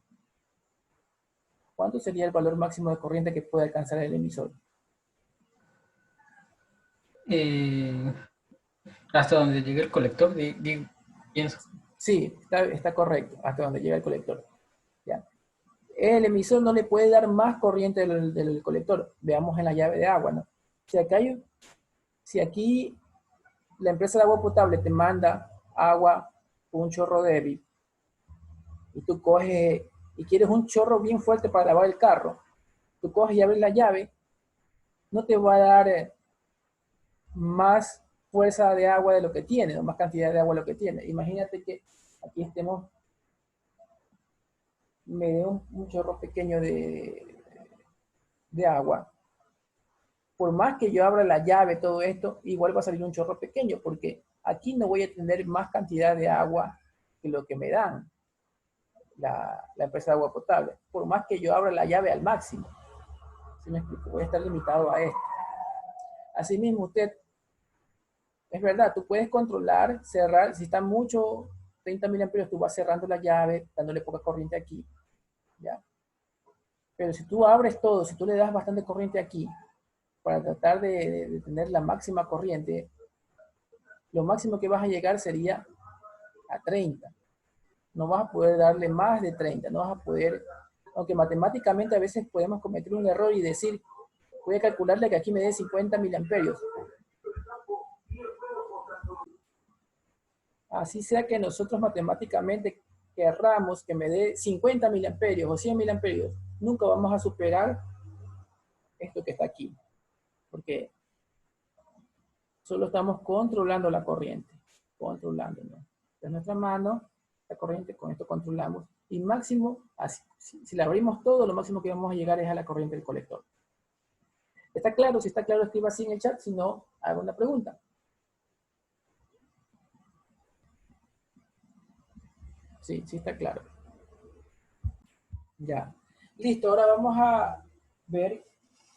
¿Cuánto sería el valor máximo de corriente que puede alcanzar el emisor? Hasta donde llegue el colector, pienso. Sí, está correcto, hasta donde llega el colector. ¿Ya? El emisor no le puede dar más corriente del colector. Veamos en la llave de agua, ¿no? Si aquí la empresa de agua potable te manda agua con un chorro débil y tú coges y quieres un chorro bien fuerte para lavar el carro, tú coges y abres la llave, no te va a dar más fuerza de agua de lo que tiene, o más cantidad de agua de lo que tiene. Imagínate que aquí me dé un chorro pequeño de agua. Por más que yo abra la llave, todo esto, igual va a salir un chorro pequeño, porque aquí no voy a tener más cantidad de agua que lo que me dan la empresa de agua potable. Por más que yo abra la llave al máximo. ¿Sí me explico? Voy a estar limitado a esto. Asimismo, usted, es verdad, tú puedes controlar, cerrar, si está mucho, 30 miliamperios, tú vas cerrando la llave, dándole poca corriente aquí, ¿ya? Pero si tú abres todo, si tú le das bastante corriente aquí, para tratar de tener la máxima corriente, lo máximo que vas a llegar sería a 30. No vas a poder darle más de 30, no vas a poder, aunque matemáticamente a veces podemos cometer un error y decir, voy a calcularle que aquí me dé 50 miliamperios. Así sea que nosotros matemáticamente querramos que me dé 50 miliamperios o 100 miliamperios, nunca vamos a superar esto que está aquí, porque solo estamos controlando la corriente, controlándola. En nuestra mano, la corriente, con esto controlamos, y máximo, así, si la abrimos todo, lo máximo que vamos a llegar es a la corriente del colector. ¿Está claro? Si está claro, escriba así en el chat, si no, hago una pregunta. Sí, sí está claro. Ya. Listo, ahora vamos a ver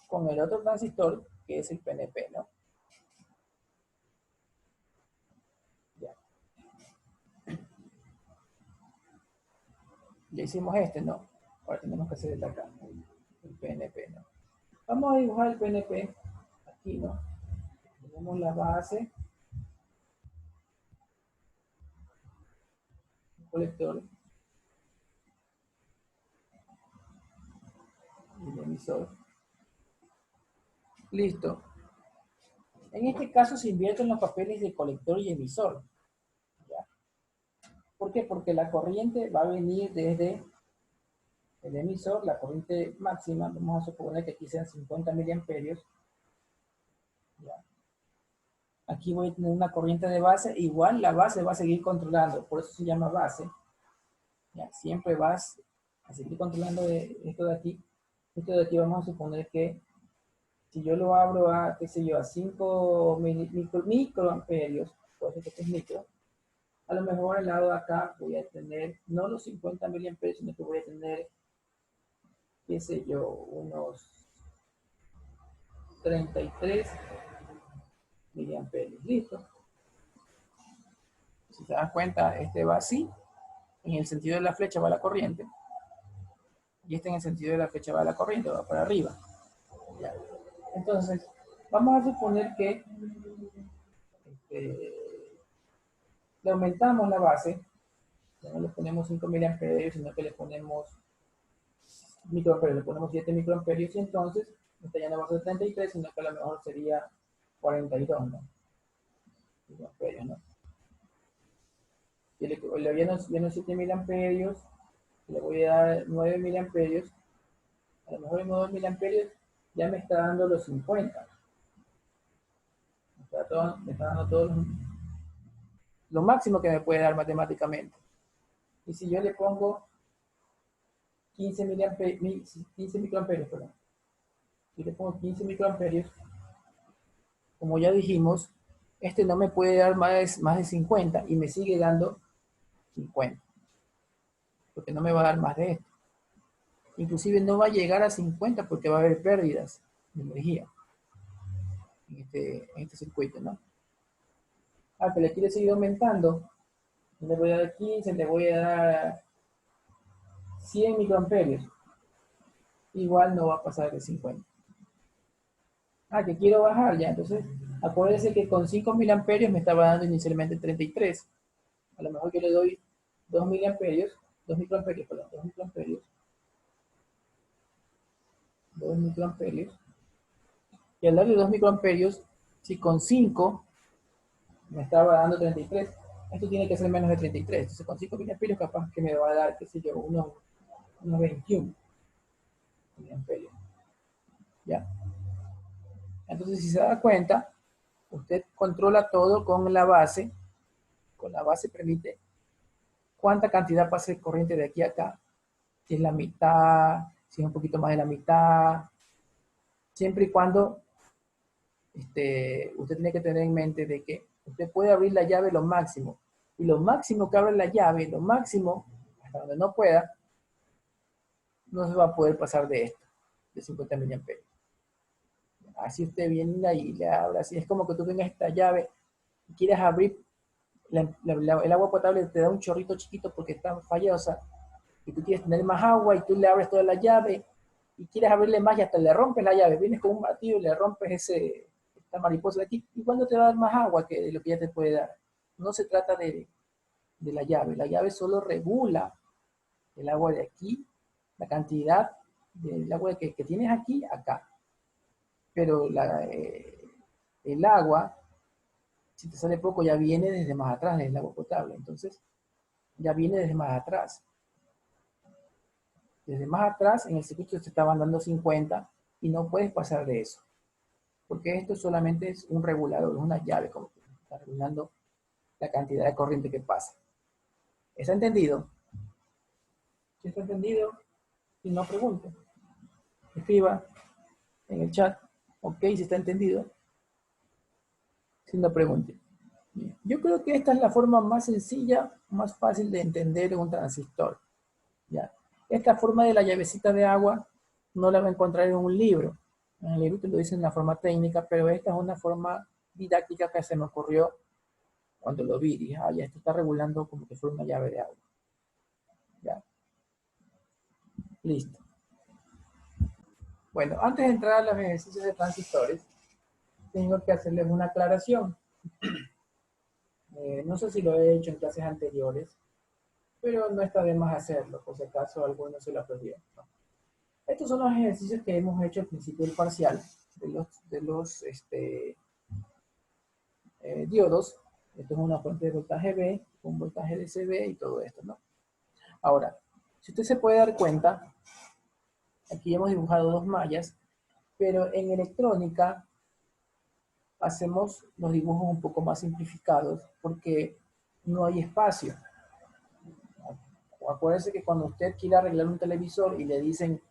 con el otro transistor, que es el PNP, ¿no? Ya. Ya hicimos este, ¿no? Ahora tenemos que hacer el de acá, el PNP, ¿no? Vamos a dibujar el PNP aquí, ¿no? Tenemos la base, el colector y el emisor. Listo. En este caso se invierten los papeles de colector y emisor. ¿Ya? ¿Por qué? Porque la corriente va a venir desde el emisor, la corriente máxima, vamos a suponer que aquí sean 50 miliamperios. ¿Ya? Aquí voy a tener una corriente de base, igual la base va a seguir controlando, por eso se llama base. ¿Ya? Siempre vas a seguir controlando esto de aquí. Esto de aquí vamos a suponer que si yo lo abro a, qué sé yo, a 5 microamperios, por eso que este es micro, a lo mejor al lado de acá voy a tener, no los 50 miliamperios, sino que voy a tener, qué sé yo, unos 33 miliamperios. Listo. Si te das cuenta, este va así, en el sentido de la flecha va la corriente, y este en el sentido de la flecha va la corriente, va para arriba. ¿Ya? Entonces, vamos a suponer que le aumentamos la base, no le ponemos 5 miliamperios, sino que le ponemos microamperios, le ponemos 7 microamperios, y entonces esta ya no va a ser 33, sino que a lo mejor sería 42, ¿no? Microamperios, ¿no? Y le lleno 7 miliamperios, le voy a dar 9 miliamperios, a lo mejor en 9 miliamperios ya me está dando los 50. Me está dando todo lo máximo que me puede dar matemáticamente. Y si yo le pongo 15 microamperios, perdón. Si le pongo 15 microamperios, como ya dijimos, este no me puede dar más de 50 y me sigue dando 50. Porque no me va a dar más de esto. Inclusive no va a llegar a 50 porque va a haber pérdidas de energía en este circuito, ¿no? Que le quiere seguir aumentando, le voy a dar 15, le voy a dar 100 microamperios. Igual no va a pasar de 50. Que quiero bajar ya, entonces acuérdense que con 5 miliamperios me estaba dando inicialmente 33. A lo mejor yo le doy 2 miliamperios, 2 microamperios, perdón, 2 microamperios. 2 microamperios. Y al darle 2 microamperios, si con 5 me estaba dando 33, esto tiene que ser menos de 33. Entonces con 5 miliamperios capaz que me va a dar, qué sé yo, unos 21 miliamperios. ¿Ya? Entonces si se da cuenta, usted controla todo con la base. Con la base permite cuánta cantidad pasa de corriente de aquí a acá. Si es la mitad, si es un poquito más de la mitad. Siempre y cuando usted tiene que tener en mente de que usted puede abrir la llave lo máximo. Y lo máximo que abre la llave, lo máximo, hasta donde no pueda, no se va a poder pasar de esto, de 50 miliamperios. Así usted viene y le abre, así es como que tú tengas esta llave y quieres abrir, el agua potable te da un chorrito chiquito porque está fallosa, y tú quieres tener más agua y tú le abres toda la llave y quieres abrirle más y hasta le rompes la llave, vienes con un martillo y le rompes esta mariposa de aquí, ¿y cuándo te va a dar más agua que de lo que ya te puede dar? No se trata de la llave solo regula el agua de aquí, la cantidad del agua que tienes aquí, acá. Pero el agua, si te sale poco, ya viene desde más atrás, desde el agua potable. Entonces, ya viene desde más atrás. Desde más atrás, en el circuito te estaban dando 50 y no puedes pasar de eso. Porque esto solamente es un regulador, es una llave, como que está regulando la cantidad de corriente que pasa. ¿Está entendido? Si está entendido, si no pregunte, escriba en el chat, ok, si está entendido, si no pregunte. Bien. Yo creo que esta es la forma más sencilla, más fácil de entender un transistor. ¿Ya? Esta forma de la llavecita de agua no la va a encontrar en un libro. En el libro te lo dicen en la forma técnica, pero esta es una forma didáctica que se me ocurrió cuando lo vi. Dije, ah, ya, esto está regulando como que fuera una llave de agua. ¿Ya? Listo. Bueno, antes de entrar a los ejercicios de transistores, tengo que hacerles una aclaración. No sé si lo he hecho en clases anteriores, pero no está de más hacerlo, por si acaso alguno se lo perdió. ¿No? Estos son los ejercicios que hemos hecho al principio del parcial de los diodos. Esto es una fuente de voltaje B, un voltaje DCB y todo esto, ¿no? Ahora, si usted se puede dar cuenta, aquí hemos dibujado dos mallas, pero en electrónica hacemos los dibujos un poco más simplificados porque no hay espacio. Acuérdense que cuando usted quiere arreglar un televisor y le dicen,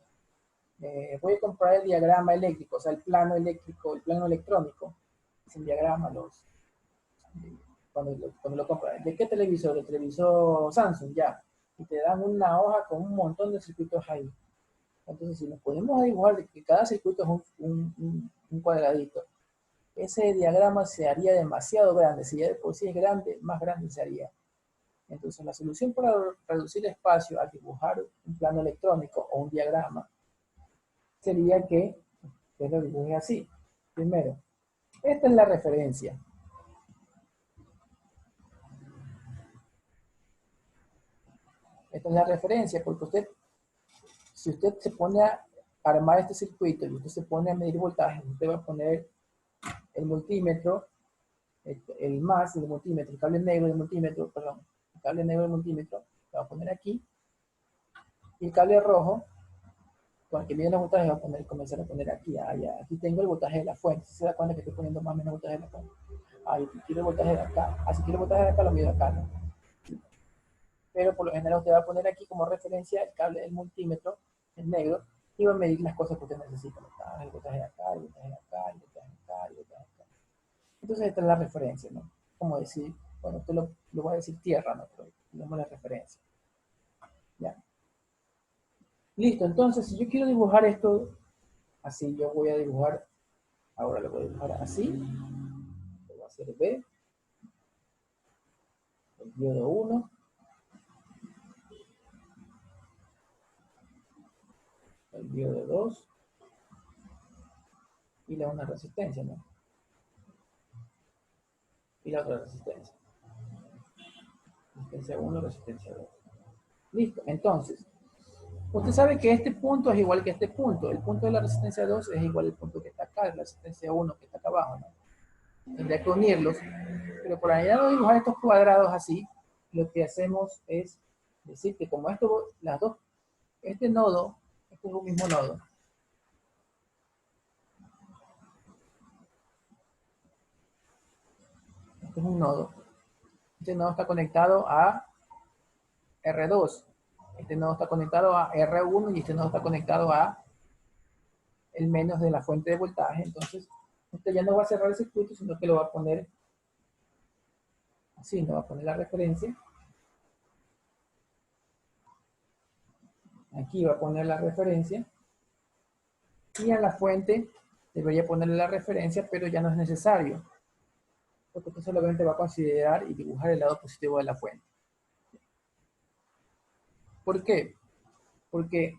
voy a comprar el diagrama eléctrico, o sea, el plano eléctrico, el plano electrónico, es el diagrama, cuando lo compras. ¿De qué televisor? ¿El televisor Samsung? Ya. Y te dan una hoja con un montón de circuitos ahí. Entonces, si nos ponemos a dibujar que cada circuito es un cuadradito, ese diagrama se haría demasiado grande. Si ya de por sí es grande, más grande se haría. Entonces, la solución para reducir espacio al dibujar un plano electrónico o un diagrama sería que lo dibuje así. Primero, esta es la referencia. Esta es la referencia porque usted, si usted se pone a armar este circuito y usted se pone a medir voltaje, usted va a poner el multímetro, el más del multímetro, el cable negro del multímetro, perdón, el cable negro del multímetro, lo va a poner aquí, y el cable rojo, con el que mide los voltajes, va a comenzar a poner aquí. Ah, ya, aquí tengo el voltaje de la fuente. Si se da cuenta que estoy poniendo más o menos voltaje de la fuente. Ah, yo quiero el voltaje de acá. Ah, si quiero el voltaje de acá, lo mido acá, ¿no? Pero por lo general usted va a poner aquí como referencia el cable del multímetro, el negro, y va a medir las cosas que usted necesita. El voltaje de acá, el voltaje de acá, el voltaje de acá, el voltaje de acá. Entonces esta es la referencia, ¿no? Como decir, bueno, usted lo va a decir tierra, ¿no? Pero digamos la referencia. Ya. Listo, entonces si yo quiero dibujar esto así, yo voy a dibujar, ahora lo voy a dibujar así, lo voy a hacer B, el diodo 1, el diodo 2 y la una resistencia, ¿no? Y la otra resistencia. Resistencia 1, resistencia 2. Listo, entonces, usted sabe que este punto es igual que este punto. El punto de la resistencia 2 es igual al punto que está acá, la resistencia 1 que está acá abajo, ¿no? Tendría que unirlos, pero por allá no dibujar estos cuadrados así, lo que hacemos es decir que como esto, las dos, este nodo, este es un mismo nodo. Este es un nodo. Este nodo está conectado a R2. Este nodo está conectado a R1 y este nodo está conectado a el menos de la fuente de voltaje. Entonces, usted ya no va a cerrar el circuito, sino que lo va a poner así, no va a poner la referencia. Aquí va a poner la referencia. Y a la fuente debería ponerle la referencia, pero ya no es necesario. Porque usted solamente va a considerar y dibujar el lado positivo de la fuente. ¿Por qué? Porque,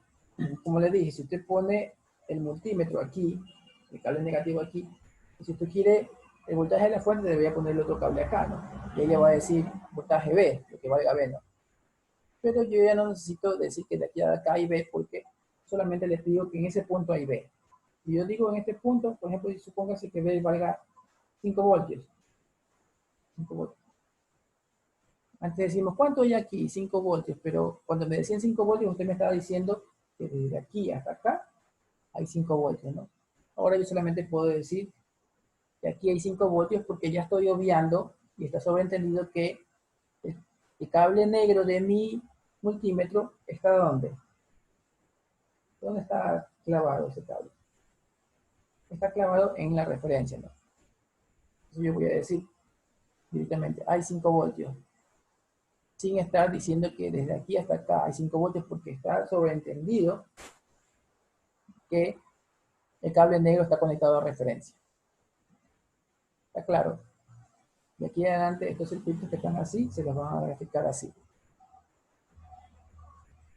como le dije, si usted pone el multímetro aquí, el cable negativo aquí, y si usted quiere el voltaje de la fuente, debería poner el otro cable acá, ¿no? Y ella va a decir voltaje B, lo que valga B, ¿no? Pero yo ya no necesito decir que de aquí a acá hay B, porque solamente les digo que en ese punto hay B. Si yo digo en este punto, por ejemplo, supóngase que B valga 5 voltios. 5 voltios. Antes decimos, ¿cuánto hay aquí? 5 voltios, pero cuando me decían 5 voltios, usted me estaba diciendo que desde aquí hasta acá hay 5 voltios, ¿no? Ahora yo solamente puedo decir que aquí hay 5 voltios porque ya estoy obviando y está sobreentendido que el cable negro de mi multímetro está ¿dónde? ¿Dónde está clavado ese cable? Está clavado en la referencia, ¿no? Entonces yo voy a decir directamente, hay 5 voltios, sin estar diciendo que desde aquí hasta acá hay 5 voltios, porque está sobreentendido que el cable negro está conectado a referencia. ¿Está claro? De aquí en adelante, estos circuitos que están así, se los van a graficar así.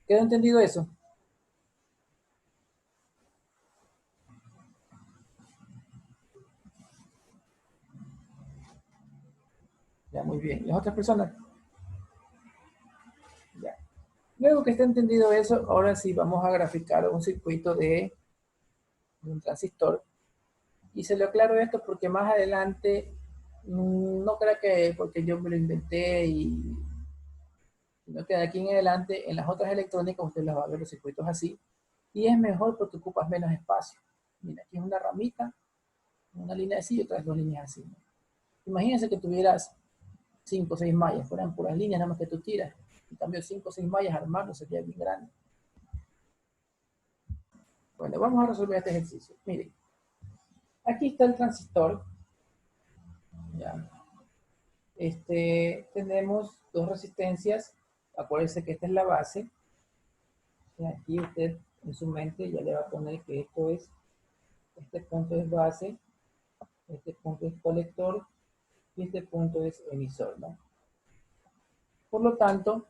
¿Quedó entendido eso? Ya, muy bien. ¿Las otras personas? Ya. Luego que esté entendido eso, ahora sí vamos a graficar un circuito de un transistor. Y se lo aclaro esto porque más adelante, no creo que porque yo me lo inventé y sino que de aquí en adelante en las otras electrónicas usted las va a ver los circuitos así. Y es mejor porque ocupas menos espacio. Mira, aquí es una ramita, una línea así y otras dos líneas así. Imagínense que tuvieras 5 o 6 mallas, fueran puras líneas nada más que tú tiras. En cambio 5 o 6 mallas armarlo sería bien grande. Bueno, vamos a resolver este ejercicio. Miren, aquí está el transistor. Ya. Tenemos dos resistencias. Acuérdense que esta es la base. Y aquí usted en su mente ya le va a poner que esto es, este punto es base, este punto es colector y este punto es emisor, ¿no? Por lo tanto,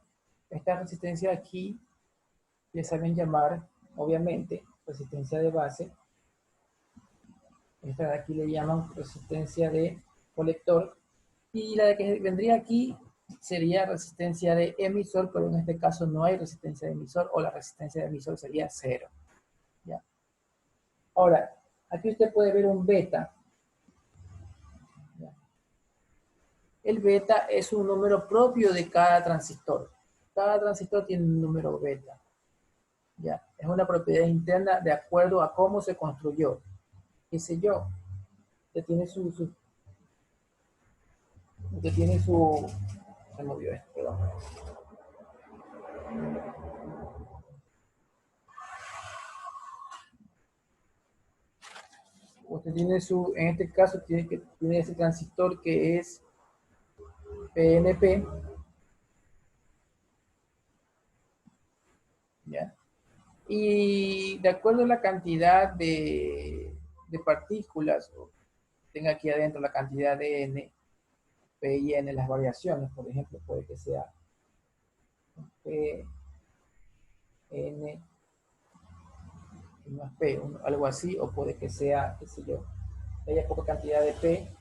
esta resistencia aquí le saben llamar, obviamente, resistencia de base. Esta de aquí le llaman resistencia de colector. Y la de que vendría aquí sería resistencia de emisor, pero en este caso no hay resistencia de emisor, o la resistencia de emisor sería 0. ¿Ya? Ahora, aquí usted puede ver un beta. ¿Ya? El beta es un número propio de cada transistor. Cada transistor tiene un número beta. ¿Ya? Es una propiedad interna de acuerdo a cómo se construyó. ¿Qué sé yo? Usted tiene se movió esto, perdón. Usted tiene en este caso tiene ese transistor que es PNP, ¿ya? Y de acuerdo a la cantidad de partículas, tenga aquí adentro la cantidad de N, P y N, las variaciones, por ejemplo, puede que sea P, N y más P, algo así, o puede que sea, qué sé yo, haya poca cantidad de P,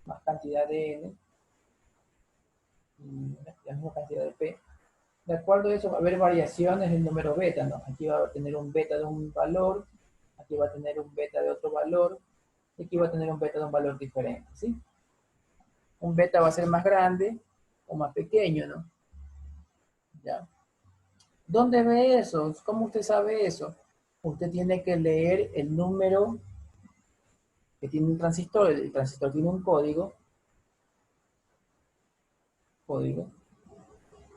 más cantidad de N, y la misma cantidad de P. De acuerdo a eso va a haber variaciones del número beta, ¿no? Aquí va a tener un beta de un valor, aquí va a tener un beta de otro valor, y aquí va a tener un beta de un valor diferente, ¿sí? Un beta va a ser más grande o más pequeño, ¿no? ¿Ya? ¿Dónde ve eso? ¿Cómo usted sabe eso? Usted tiene que leer el número que tiene un transistor. El transistor tiene un código,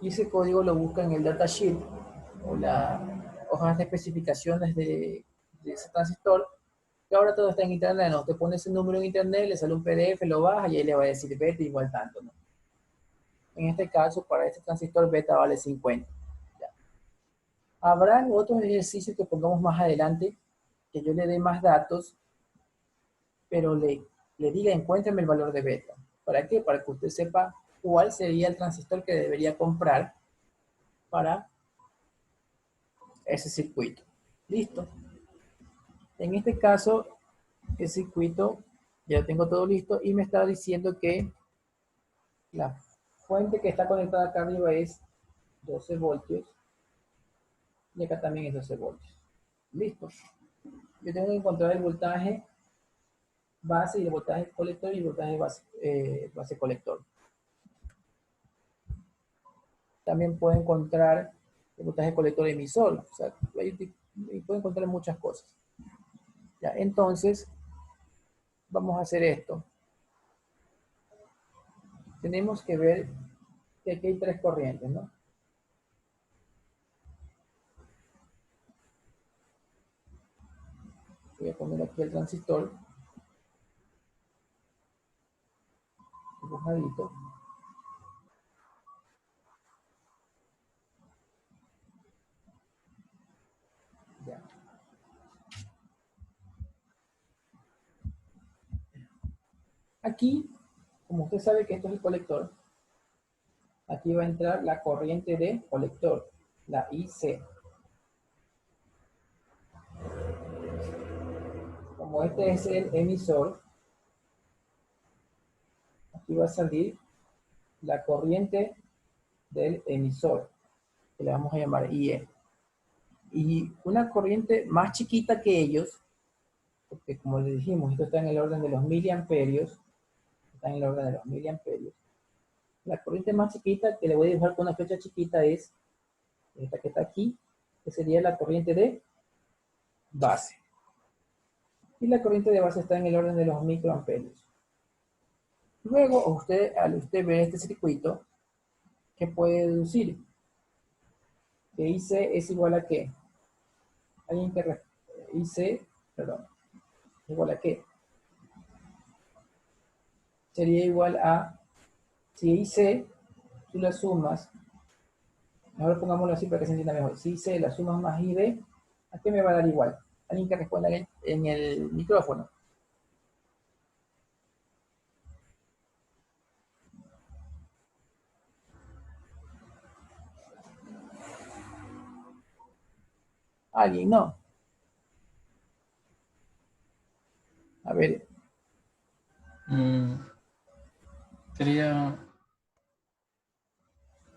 y ese código lo busca en el datasheet o las hojas de especificaciones de ese transistor, que ahora todo está en internet, ¿no? Usted pone ese número en internet, le sale un PDF, lo baja y ahí le va a decir beta igual tanto, ¿no? En este caso, para este transistor beta vale 50. ¿Ya? Habrá otros ejercicios que pongamos más adelante, que yo le dé más datos, pero le diga, encuéntreme el valor de beta. ¿Para qué? Para que usted sepa cuál sería el transistor que debería comprar para ese circuito. ¿Listo? En este caso, el circuito ya tengo todo listo y me está diciendo que la fuente que está conectada acá arriba es 12 voltios y acá también es 12 voltios. Listo. Yo tengo que encontrar el voltaje base y el voltaje colector y el voltaje base colector. También puedo encontrar el voltaje colector emisor. O sea, puedo encontrar muchas cosas. Ya, entonces, vamos a hacer esto. Tenemos que ver que aquí hay tres corrientes, ¿no? Voy a poner aquí el transistor. El dibujadito. Ya. Aquí, como usted sabe que esto es el colector, aquí va a entrar la corriente de colector, la IC. Como este es el emisor, aquí va a salir la corriente del emisor, que le vamos a llamar IE. Y una corriente más chiquita que ellos, porque como les dijimos, esto está en el orden de los miliamperios, está en el orden de los miliamperios. La corriente más chiquita que le voy a dibujar con una flecha chiquita es esta que está aquí, que sería la corriente de base. Y la corriente de base está en el orden de los microamperios. Luego, al usted ver este circuito, ¿qué puede deducir? Que IC es igual a ¿qué? Alguien que IC, perdón, igual a ¿qué? Sería igual a, si IC, tú la sumas, mejor pongámoslo así para que se entienda mejor, si IC la sumas más IB, ¿a qué me va a dar igual? Alguien que responda en el micrófono. Alguien, no. A ver, Sería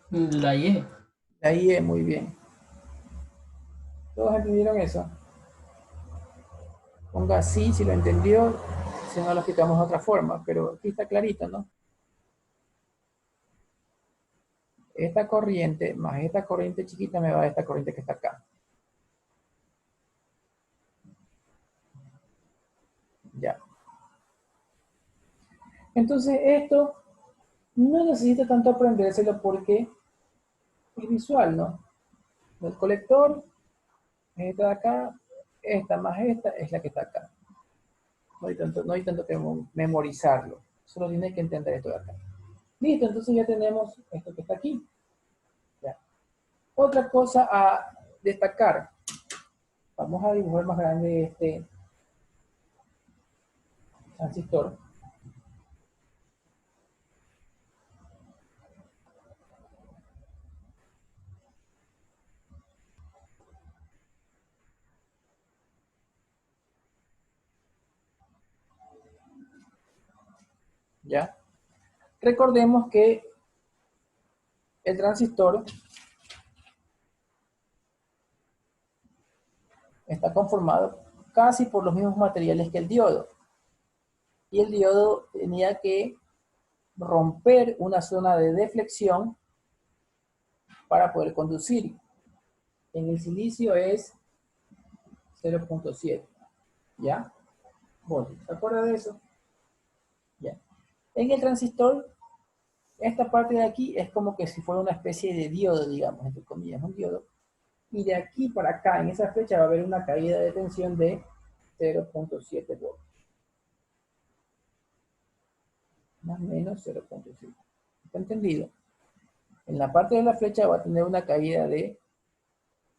la Y. ahí es muy bien. ¿Todos entendieron eso? Ponga sí si lo entendió, si no lo explicamos de otra forma, pero aquí está clarito, ¿no? Esta corriente más esta corriente chiquita me va a dar esta corriente que está acá. Ya. Entonces esto no necesita tanto aprendérselo porque es visual, ¿no? El colector, esta de acá, esta más esta es la que está acá. No hay tanto que memorizarlo. Solo tiene que entender esto de acá. Listo, entonces ya tenemos esto que está aquí. Ya. Otra cosa a destacar. Vamos a dibujar más grande este transistor. ¿Ya? Recordemos que el transistor está conformado casi por los mismos materiales que el diodo. Y el diodo tenía que romper una zona de deflexión para poder conducir. En el silicio es 0.7. ¿Ya? Voltios. ¿Se acuerda de eso? Ya. En el transistor, esta parte de aquí es como que si fuera una especie de diodo, digamos, entre comillas, un diodo. Y de aquí para acá, en esa flecha, va a haber una caída de tensión de 0.7 voltios. Más o menos 0.7. ¿Está entendido? En la parte de la flecha va a tener una caída de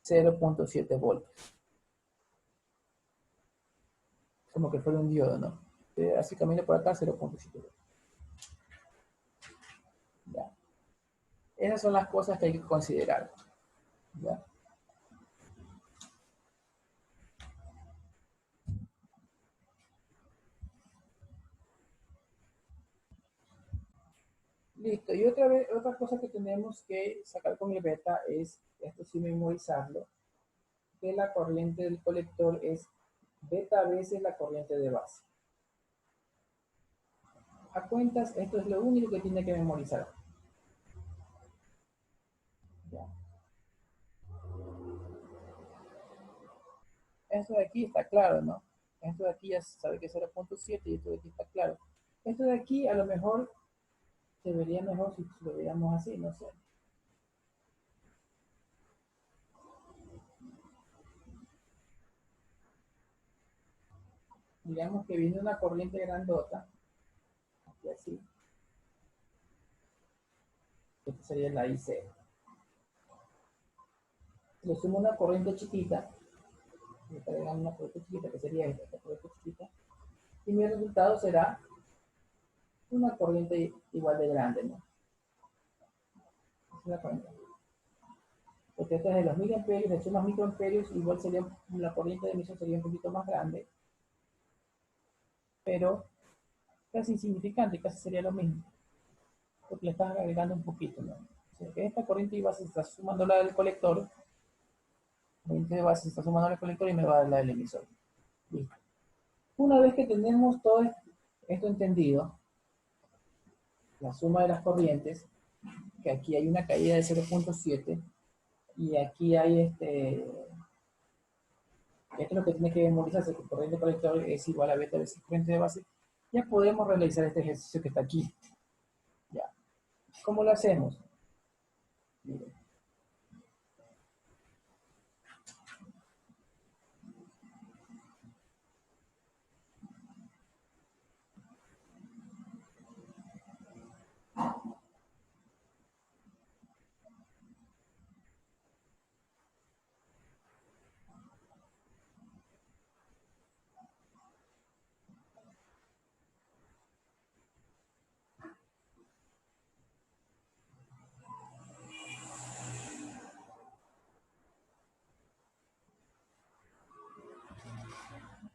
0.7 voltios. Como que fuera un diodo, ¿no? Así camina por acá 0.7 voltios. ¿Ya? Esas son las cosas que hay que considerar. ¿Ya? Listo. Y otra cosa que tenemos que sacar con el beta es, esto sí memorizarlo, que la corriente del colector es beta veces la corriente de base. A cuentas, esto es lo único que tiene que memorizar. ¿Ya? Esto de aquí está claro, ¿no? Esto de aquí ya se sabe que es 0.7 y esto de aquí está claro. Esto de aquí a lo mejor se vería mejor si lo veíamos así, no sé. Digamos que viene una corriente grandota, aquí así, Esta sería la IC. Le sumo una corriente chiquita, le está agregando una corriente chiquita, que sería esta corriente chiquita, y mi resultado será una corriente igual de grande, ¿no? Esa es la corriente. Porque esta es de los miliamperios, le sumas microamperios, igual sería, la corriente de emisión sería un poquito más grande, pero casi insignificante, casi sería lo mismo, porque le estás agregando un poquito, ¿no? O sea, que esta corriente iba se está sumando la del colector, la corriente de base se está sumando al colector y me va a dar la del emisor. Listo. Una vez que tenemos todo esto entendido, la suma de las corrientes, que aquí hay una caída de 0.7 y aquí hay esto es lo que tiene que memorizarse, que corriente colector es igual a beta veces corriente de base, ya podemos realizar este ejercicio que está aquí. Ya. ¿Cómo lo hacemos? Miren.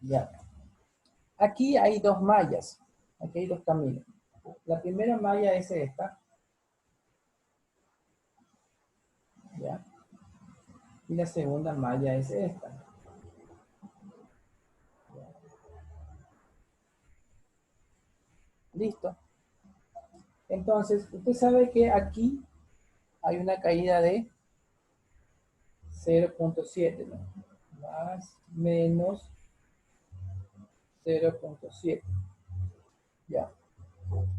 Ya. Aquí hay dos mallas, aquí hay dos caminos. La primera malla es esta, ¿ya? Y la segunda malla es esta. ¿Listo? Entonces, usted sabe que aquí hay una caída de 0.7, ¿no? Más, menos 0.7. Ya.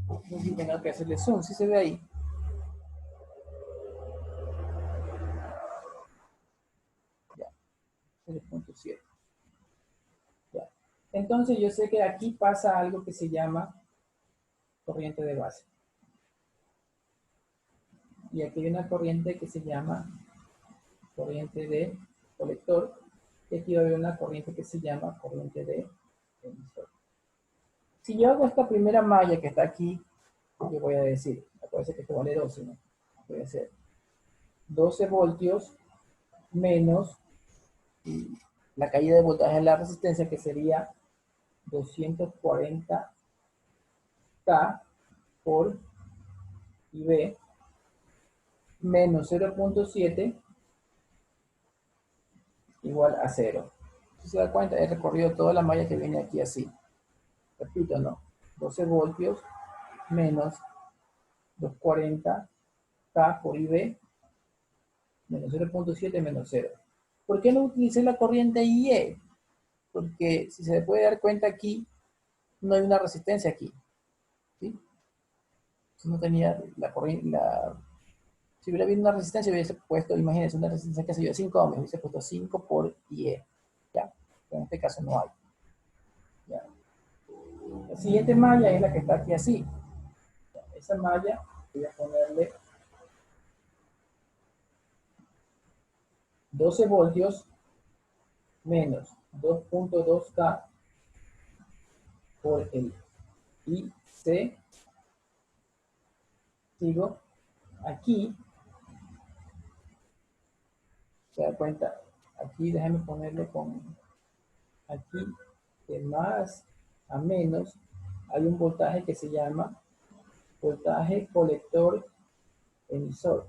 No sé si tengo que hacerle zoom, si se ve ahí. Ya, 0.7. Ya. Entonces yo sé que aquí pasa algo que se llama corriente de base. Y aquí hay una corriente que se llama corriente de colector. Y aquí va a haber una corriente que se llama corriente de emisor. Si yo hago esta primera malla que está aquí, yo voy a decir, acuérdense que esto vale 12, ¿no? Voy a hacer 12 voltios menos la caída de voltaje de la resistencia, que sería 240K por IB, menos 0.7 igual a 0. Si se da cuenta, he recorrido toda la malla que viene aquí así. Repito, ¿no? 12 voltios menos 240K por IB, menos 0.7 menos 0. ¿Por qué no utilicé la corriente IE? Porque si se puede dar cuenta aquí, no hay una resistencia aquí. ¿Sí? No tenía la corriente, si hubiera habido una resistencia, hubiese puesto, imagínense, una resistencia que se dio 5 ohms, hubiese puesto 5 por IE. ¿Ya? Pero en este caso no hay. ¿Ya? La siguiente malla es la que está aquí así. ¿Ya? Esa malla voy a ponerle 12 voltios menos 2.2K por el IC. Sigo aquí. Se da cuenta. Aquí déjame ponerle con aquí de más a menos hay un voltaje que se llama voltaje colector emisor.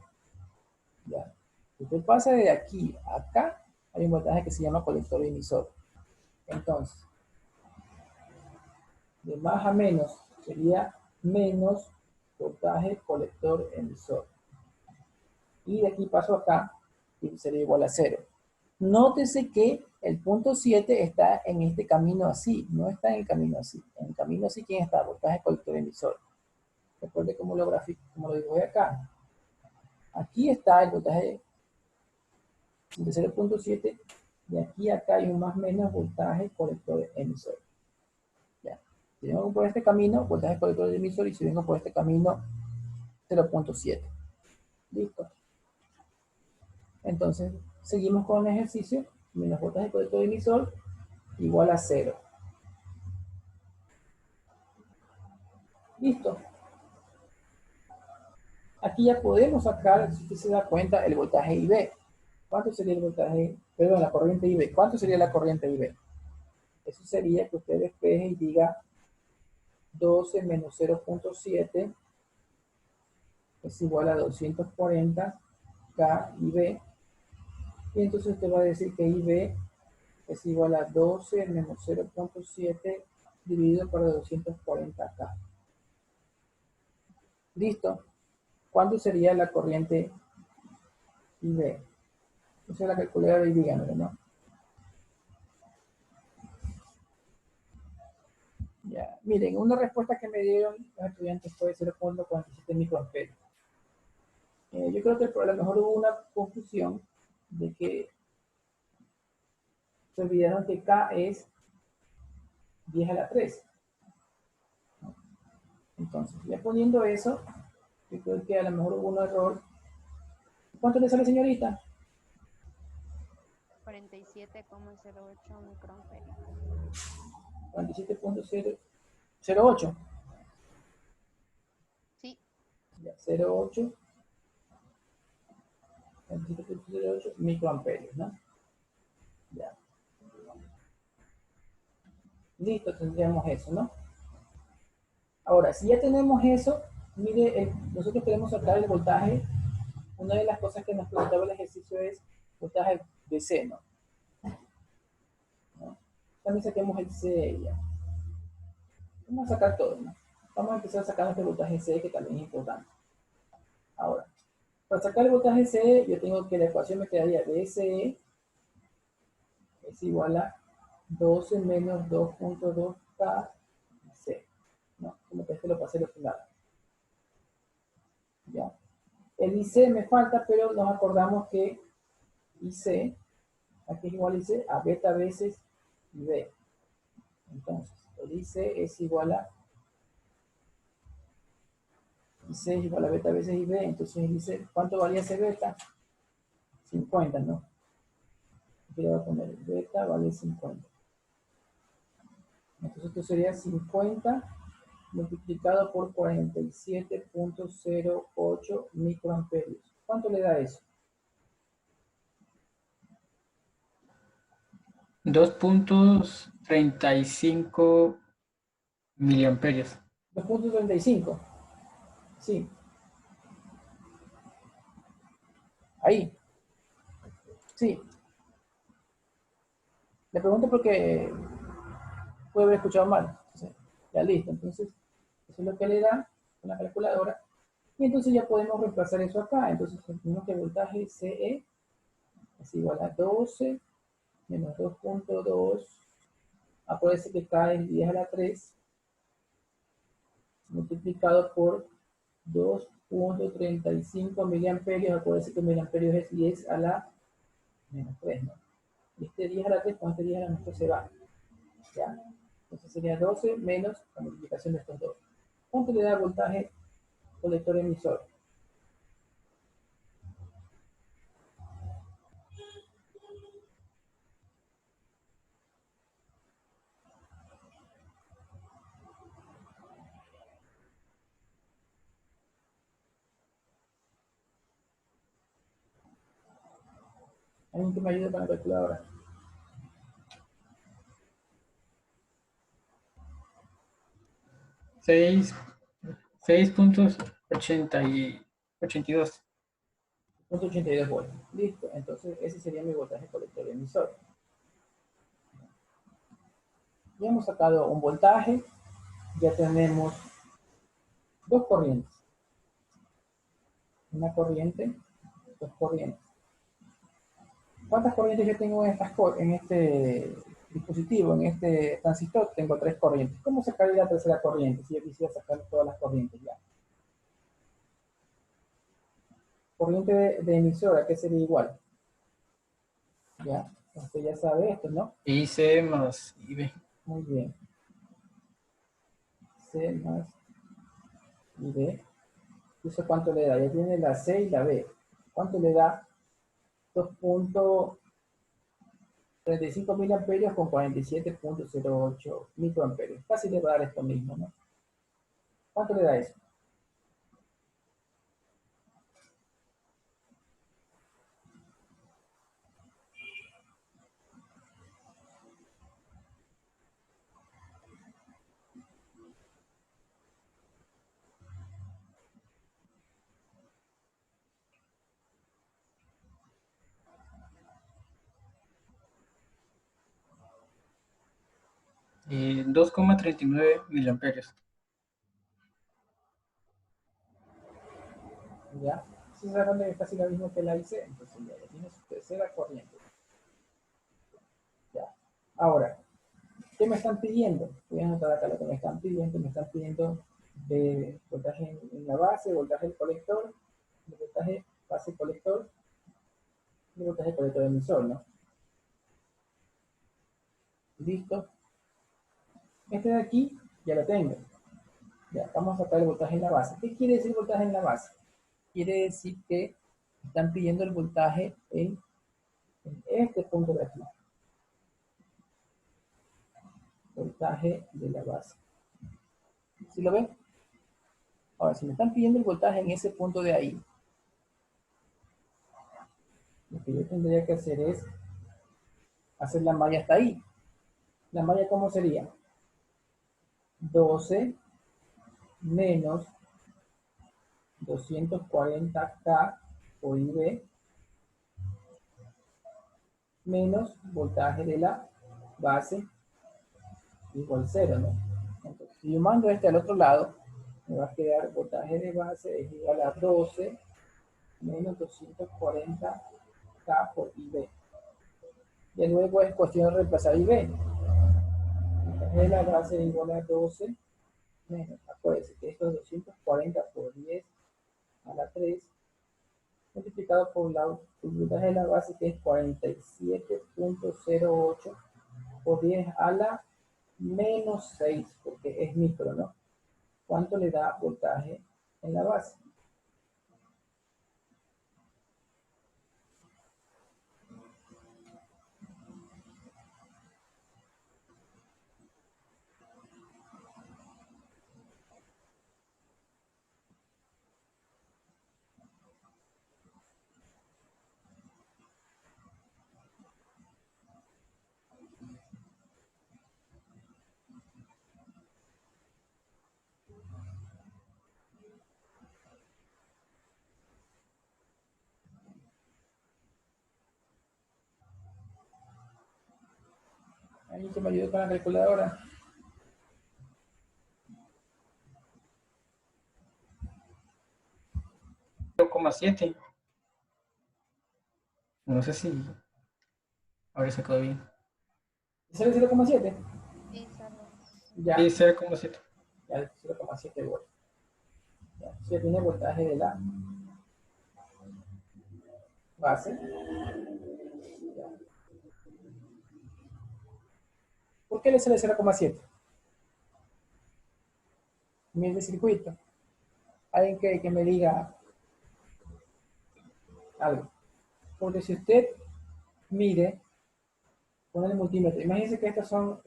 ¿Ya? Si usted pasa de aquí a acá, hay un voltaje que se llama colector emisor. Entonces, de más a menos sería menos voltaje colector emisor. Y de aquí paso acá y sería igual a 0. Nótese que el punto 7 está en este camino así, no está en el camino así. En el camino así, ¿quién está? Voltaje colector emisor. Recuerde cómo lo grafico, como lo digo acá. Aquí está el voltaje de 0.7 y aquí acá hay un más menos voltaje colector emisor. Ya. Si vengo por este camino, voltaje colector emisor, y si vengo por este camino, 0.7. Listo. Entonces, seguimos con el ejercicio. Menos voltaje de colector emisor igual a 0. Listo. Aquí ya podemos sacar, si usted se da cuenta, el voltaje IB. ¿Cuánto sería el voltaje? Perdón, la corriente IB. ¿Cuánto sería la corriente IB? Eso sería que usted despeje y diga 12 menos 0.7 es igual a 240 K IB. Y entonces usted va a decir que IB es igual a 12 menos 0.7 dividido por 240 K. Listo. ¿Cuánto sería la corriente IB? Esa es la calculadora y díganmelo, ¿no? Ya. Miren, una respuesta que me dieron los estudiantes fue 0.47 microamperios. Yo creo que a lo mejor hubo una confusión de que se olvidaron que K es 10 a la 3. Entonces, ya poniendo eso, yo creo que a lo mejor hubo un error. ¿Cuánto le sale, señorita? 47,08 microamperios. 47.008. Sí. Ya, 0.8. 47.08 microamperios, ¿no? Ya. Listo, tendríamos eso, ¿no? Ahora, si ya tenemos eso, mire, nosotros queremos sacar el voltaje. Una de las cosas que nos preguntaba el ejercicio es voltaje DC, ¿no? También saquemos el C ya. Vamos a sacar todo, ¿no? Vamos a empezar sacando este voltaje C, que también es importante. Ahora, para sacar el voltaje C, yo tengo que la ecuación me quedaría DCE es igual a 12 menos 2.2 K C. ¿No? Como que este lo pasé al otro lado. ¿Ya? El IC me falta, pero nos acordamos que IC, aquí es igual a IC, a beta veces IB. Entonces, el IC es igual a IC es igual a beta veces IB. Entonces, el IC, ¿cuánto valía ese beta? 50, ¿no? Aquí le voy a poner beta vale 50. Entonces, esto sería 50 multiplicado por 47.08 microamperios. ¿Cuánto le da eso? 2.35 miliamperios. 2.35. Sí. Ahí. Sí. Le pregunto porque puede haber escuchado mal. Entonces, ya listo. Entonces, eso es lo que le da una calculadora. Y entonces ya podemos reemplazar eso acá. Entonces, tenemos que el voltaje CE es igual a 12 menos 2.2. Acuérdense que K es 10 a la 3 multiplicado por 2.35 miliamperios. Acuérdense que miliamperios es 10 a la menos 3, ¿no? Y este 10 a la 3, con este 10 a la menos 3 se va. ¿Ya? Entonces sería 12 menos la multiplicación de estos dos. ¿Cuánto le da el voltaje colector emisor? ¿Alguien que me ayude con la calculadora? Seis 6.82. 0.82 voltios. Listo. Entonces ese sería mi voltaje colector emisor. Ya hemos sacado un voltaje. Ya tenemos dos corrientes. Una corriente, dos corrientes. ¿Cuántas corrientes yo tengo en este dispositivo, en este transistor? Tengo tres corrientes. ¿Cómo sacaría la tercera corriente si yo quisiera sacar todas las corrientes ya? Corriente de emisora, ¿qué sería igual? Ya, usted ya sabe esto, ¿no? IC más IB. Muy bien. C más IB. ¿Eso cuánto le da? Ya tiene la C y la B. ¿Cuánto le da? 2.35 miliamperios con 47.08 microamperios. Casi le va a dar esto mismo, ¿no? ¿Cuánto le da eso? Y 2,39 miliamperios. ¿Ya? Si se es casi lo mismo que la IC, entonces ya tiene su tercera corriente. ¿Ya? Ahora, ¿qué me están pidiendo? Voy a anotar acá lo que me están pidiendo. Me están pidiendo de voltaje en la base, voltaje del colector, de voltaje base colector, y voltaje colector emisor, ¿no? ¿Listo? Este de aquí ya lo tengo. Ya, vamos a sacar el voltaje en la base. ¿Qué quiere decir voltaje en la base? Quiere decir que están pidiendo el voltaje en este punto de aquí. Voltaje de la base. ¿Sí lo ven? Ahora, si me están pidiendo el voltaje en ese punto de ahí, lo que yo tendría que hacer es hacer la malla hasta ahí. ¿La malla cómo sería? 12 menos 240K por IB menos voltaje de la base igual 0, ¿no? Entonces, si yo mando este al otro lado, me va a quedar voltaje de base es igual a 12 menos 240K por IB. Y luego es cuestión de reemplazar IB. Voltaje de la base es igual a 12 menos, acuérdense que esto es 240 por 10 a la 3 multiplicado por la voltaje de la base que es 47.08 por 10 a la menos 6 porque es micro, ¿no? ¿Cuánto le da voltaje en la base? Ahí que me ayude con la calculadora. $0,7. No sé si ahora se quedó bien. ¿Sale 0,7? Sí, solo. Ya, Sí, 0,7. ya 0,7 volts. Ya tiene voltaje de la base. Ya. ¿Por qué le sale 0,7? Mide de circuito. Alguien que me diga algo. Porque si usted mide con el multímetro, imagínense que estos son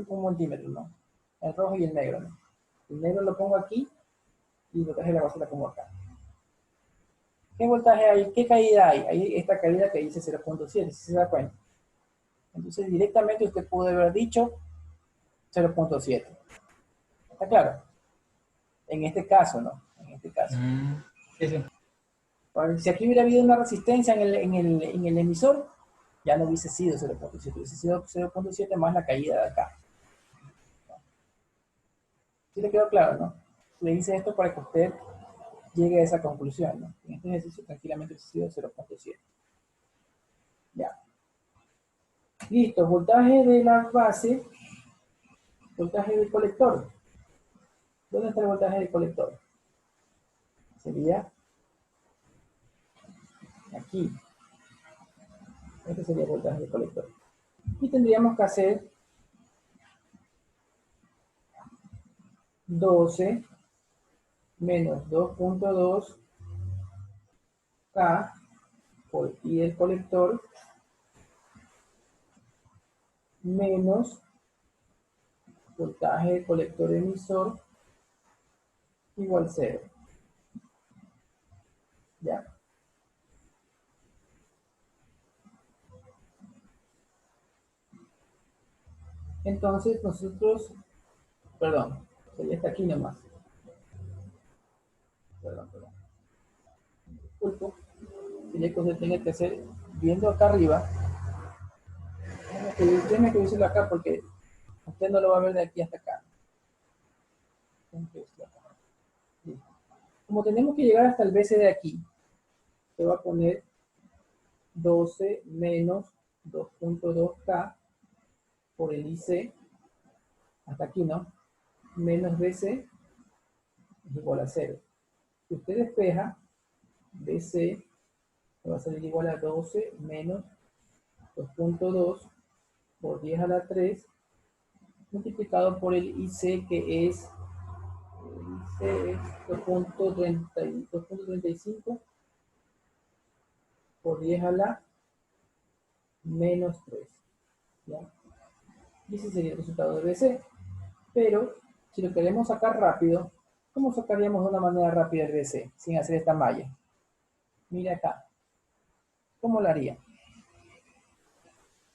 un multímetro, ¿no? El rojo y el negro, ¿no? El negro lo pongo aquí y el voltaje de la base la pongo acá. ¿Qué voltaje hay? ¿Qué caída hay? Hay esta caída que dice 0.7, si se da cuenta. Entonces directamente usted pudo haber dicho 0.7. ¿Está claro? En este caso, ¿no? En este caso. Sí, sí. Si aquí hubiera habido una resistencia en el emisor, ya no hubiese sido 0.7, hubiese sido 0.7 más la caída de acá. ¿Sí le quedó claro, no? Le hice esto para que usted llegue a esa conclusión, ¿no? En este ejercicio tranquilamente hubiese sido 0.7. Ya. Listo, voltaje de la base, voltaje del colector. ¿Dónde está el voltaje del colector? Sería aquí. Este sería el voltaje del colector. Y tendríamos que hacer 12 menos 2.2 K por I del colector menos voltaje del colector emisor igual 0. ¿Ya? Entonces nosotros, perdón, sería hasta aquí nomás. Perdón. Disculpo. Sería que usted tenga que hacer, viendo acá arriba, déjeme que decirlo acá porque usted no lo va a ver de aquí hasta acá. Como tenemos que llegar hasta el BC de aquí, se va a poner 12 menos 2.2K por el IC, hasta aquí, ¿no? Menos BC es igual a 0. Si usted despeja, BC va a salir igual a 12 menos 2.2 por 10 a la 3 multiplicado por el IC que es 2.35 por 10 a la menos 3. ¿Ya? Y ese sería el resultado de BC. Pero si lo queremos sacar rápido, ¿cómo sacaríamos de una manera rápida el BC sin hacer esta malla? Mira acá. ¿Cómo lo haría?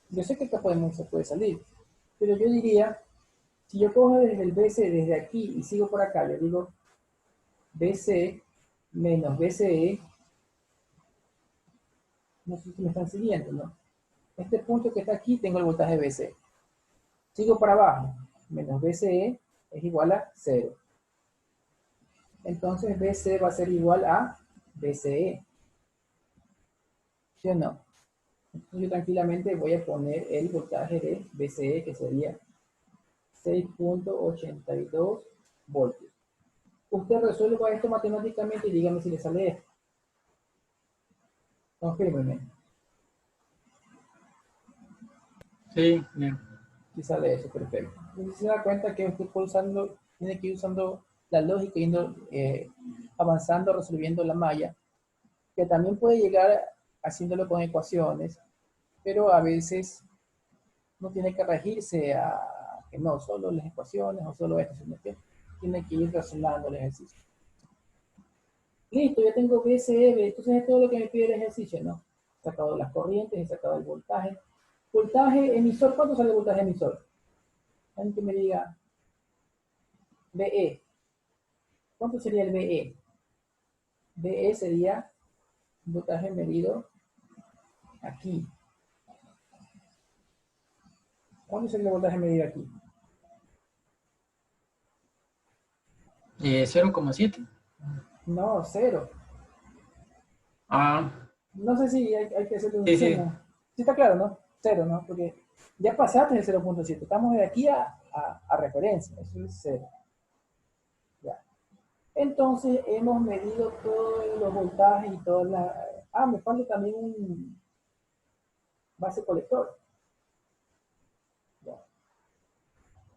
Yo sé que acá se puede salir, pero yo diría, si yo cojo desde el BC, desde aquí, y sigo por acá, yo digo BC menos BCE, no sé si me están siguiendo, ¿no? Este punto que está aquí, tengo el voltaje BC. Sigo para abajo, menos BCE es igual a 0. Entonces BC va a ser igual a BCE. ¿Sí o no? Entonces yo tranquilamente voy a poner el voltaje de BCE, que sería 6.82 voltios. Usted resuelva esto matemáticamente y dígame si le sale esto. Confírmeme. Sí, bien. Si sale eso, perfecto. Entonces se da cuenta que usted tiene que ir usando la lógica, yendo, avanzando, resolviendo la malla, que también puede llegar haciéndolo con ecuaciones, pero a veces no tiene que regirse a que no, solo las ecuaciones o solo esto, sino que tiene que ir razonando el ejercicio. Listo, ya tengo BCE, entonces es todo lo que me pide el ejercicio, ¿no? He sacado las corrientes, he sacado el voltaje. Voltaje emisor, ¿cuánto sale el voltaje emisor? Alguien que me diga, BE. ¿Cuánto sería el BE? BE sería un voltaje medido aquí. ¿Cuánto sería el voltaje medido aquí? 0,7. No, 0. Ah, No sé si hay que hacerle un sí, sí. signo. Sí está claro, ¿no? 0, ¿no? Porque ya pasaste el 0.7. Estamos de aquí a referencia. Eso es 0. Ya. Entonces hemos medido todos los voltajes y todas las... Ah, me falta también un base colector. Ya.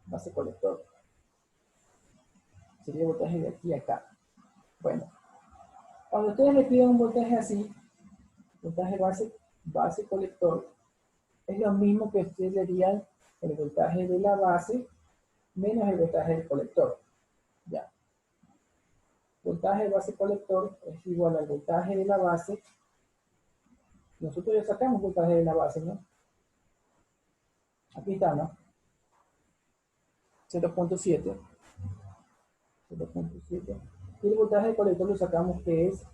Base colector. Sería el voltaje de aquí a acá. Bueno, cuando ustedes le piden un voltaje así, voltaje base colector, es lo mismo que ustedes le dirían el voltaje de la base menos el voltaje del colector. Ya. Voltaje de base colector es igual al voltaje de la base. Nosotros ya sacamos voltaje de la base, ¿no? Aquí está, ¿no? 0.7. 0.7. Y el voltaje del colector lo sacamos que es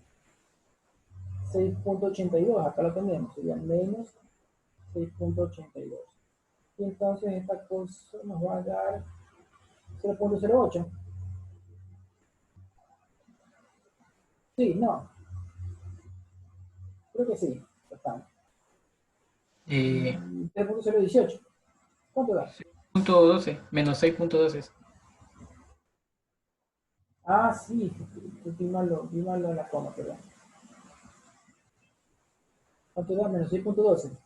6.82. Acá lo tenemos. Sería menos 6.82. Y entonces esta cosa nos va a dar 0.08. Sí, no. Creo que sí. Está. 3.018. ¿Cuánto da? 6.12, menos 6.12. Ah, sí. Vi mal la coma, perdón. ¿Cuánto da? Menos 6.12.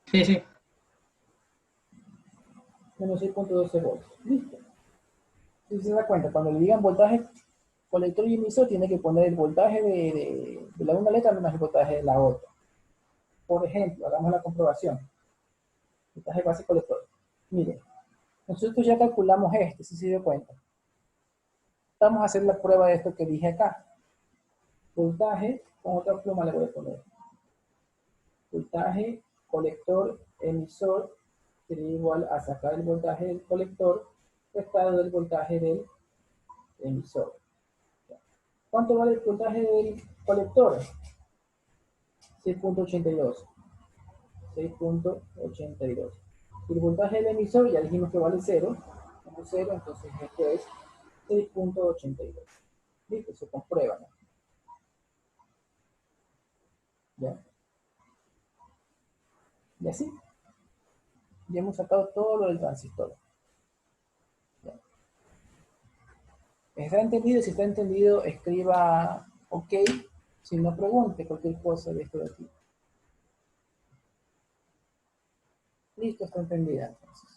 Sí, sí. Menos 6.12 volts. Listo. Si se da cuenta, cuando le digan voltaje colector y emisor, tiene que poner el voltaje de la una letra menos el voltaje de la otra. Por ejemplo, hagamos la comprobación. Voltaje base colector. Miren, nosotros ya calculamos este, si se dio cuenta. Vamos a hacer la prueba de esto que dije acá. Voltaje, con otra pluma le voy a poner. Voltaje colector emisor sería igual a sacar el voltaje del colector restado del voltaje del emisor. ¿Cuánto vale el voltaje del colector? 6.82. 6.82. Y el voltaje del emisor ya dijimos que vale 0. Como 0, entonces esto es 6.82. ¿Listo? Se comprueba, ¿no? ¿Ya? Y así. Ya hemos sacado todo lo del transistor. ¿Ya? ¿Está entendido? Si está entendido, escriba OK. Si no, pregunte cualquier cosa de esto de aquí. Listo, está entendida entonces.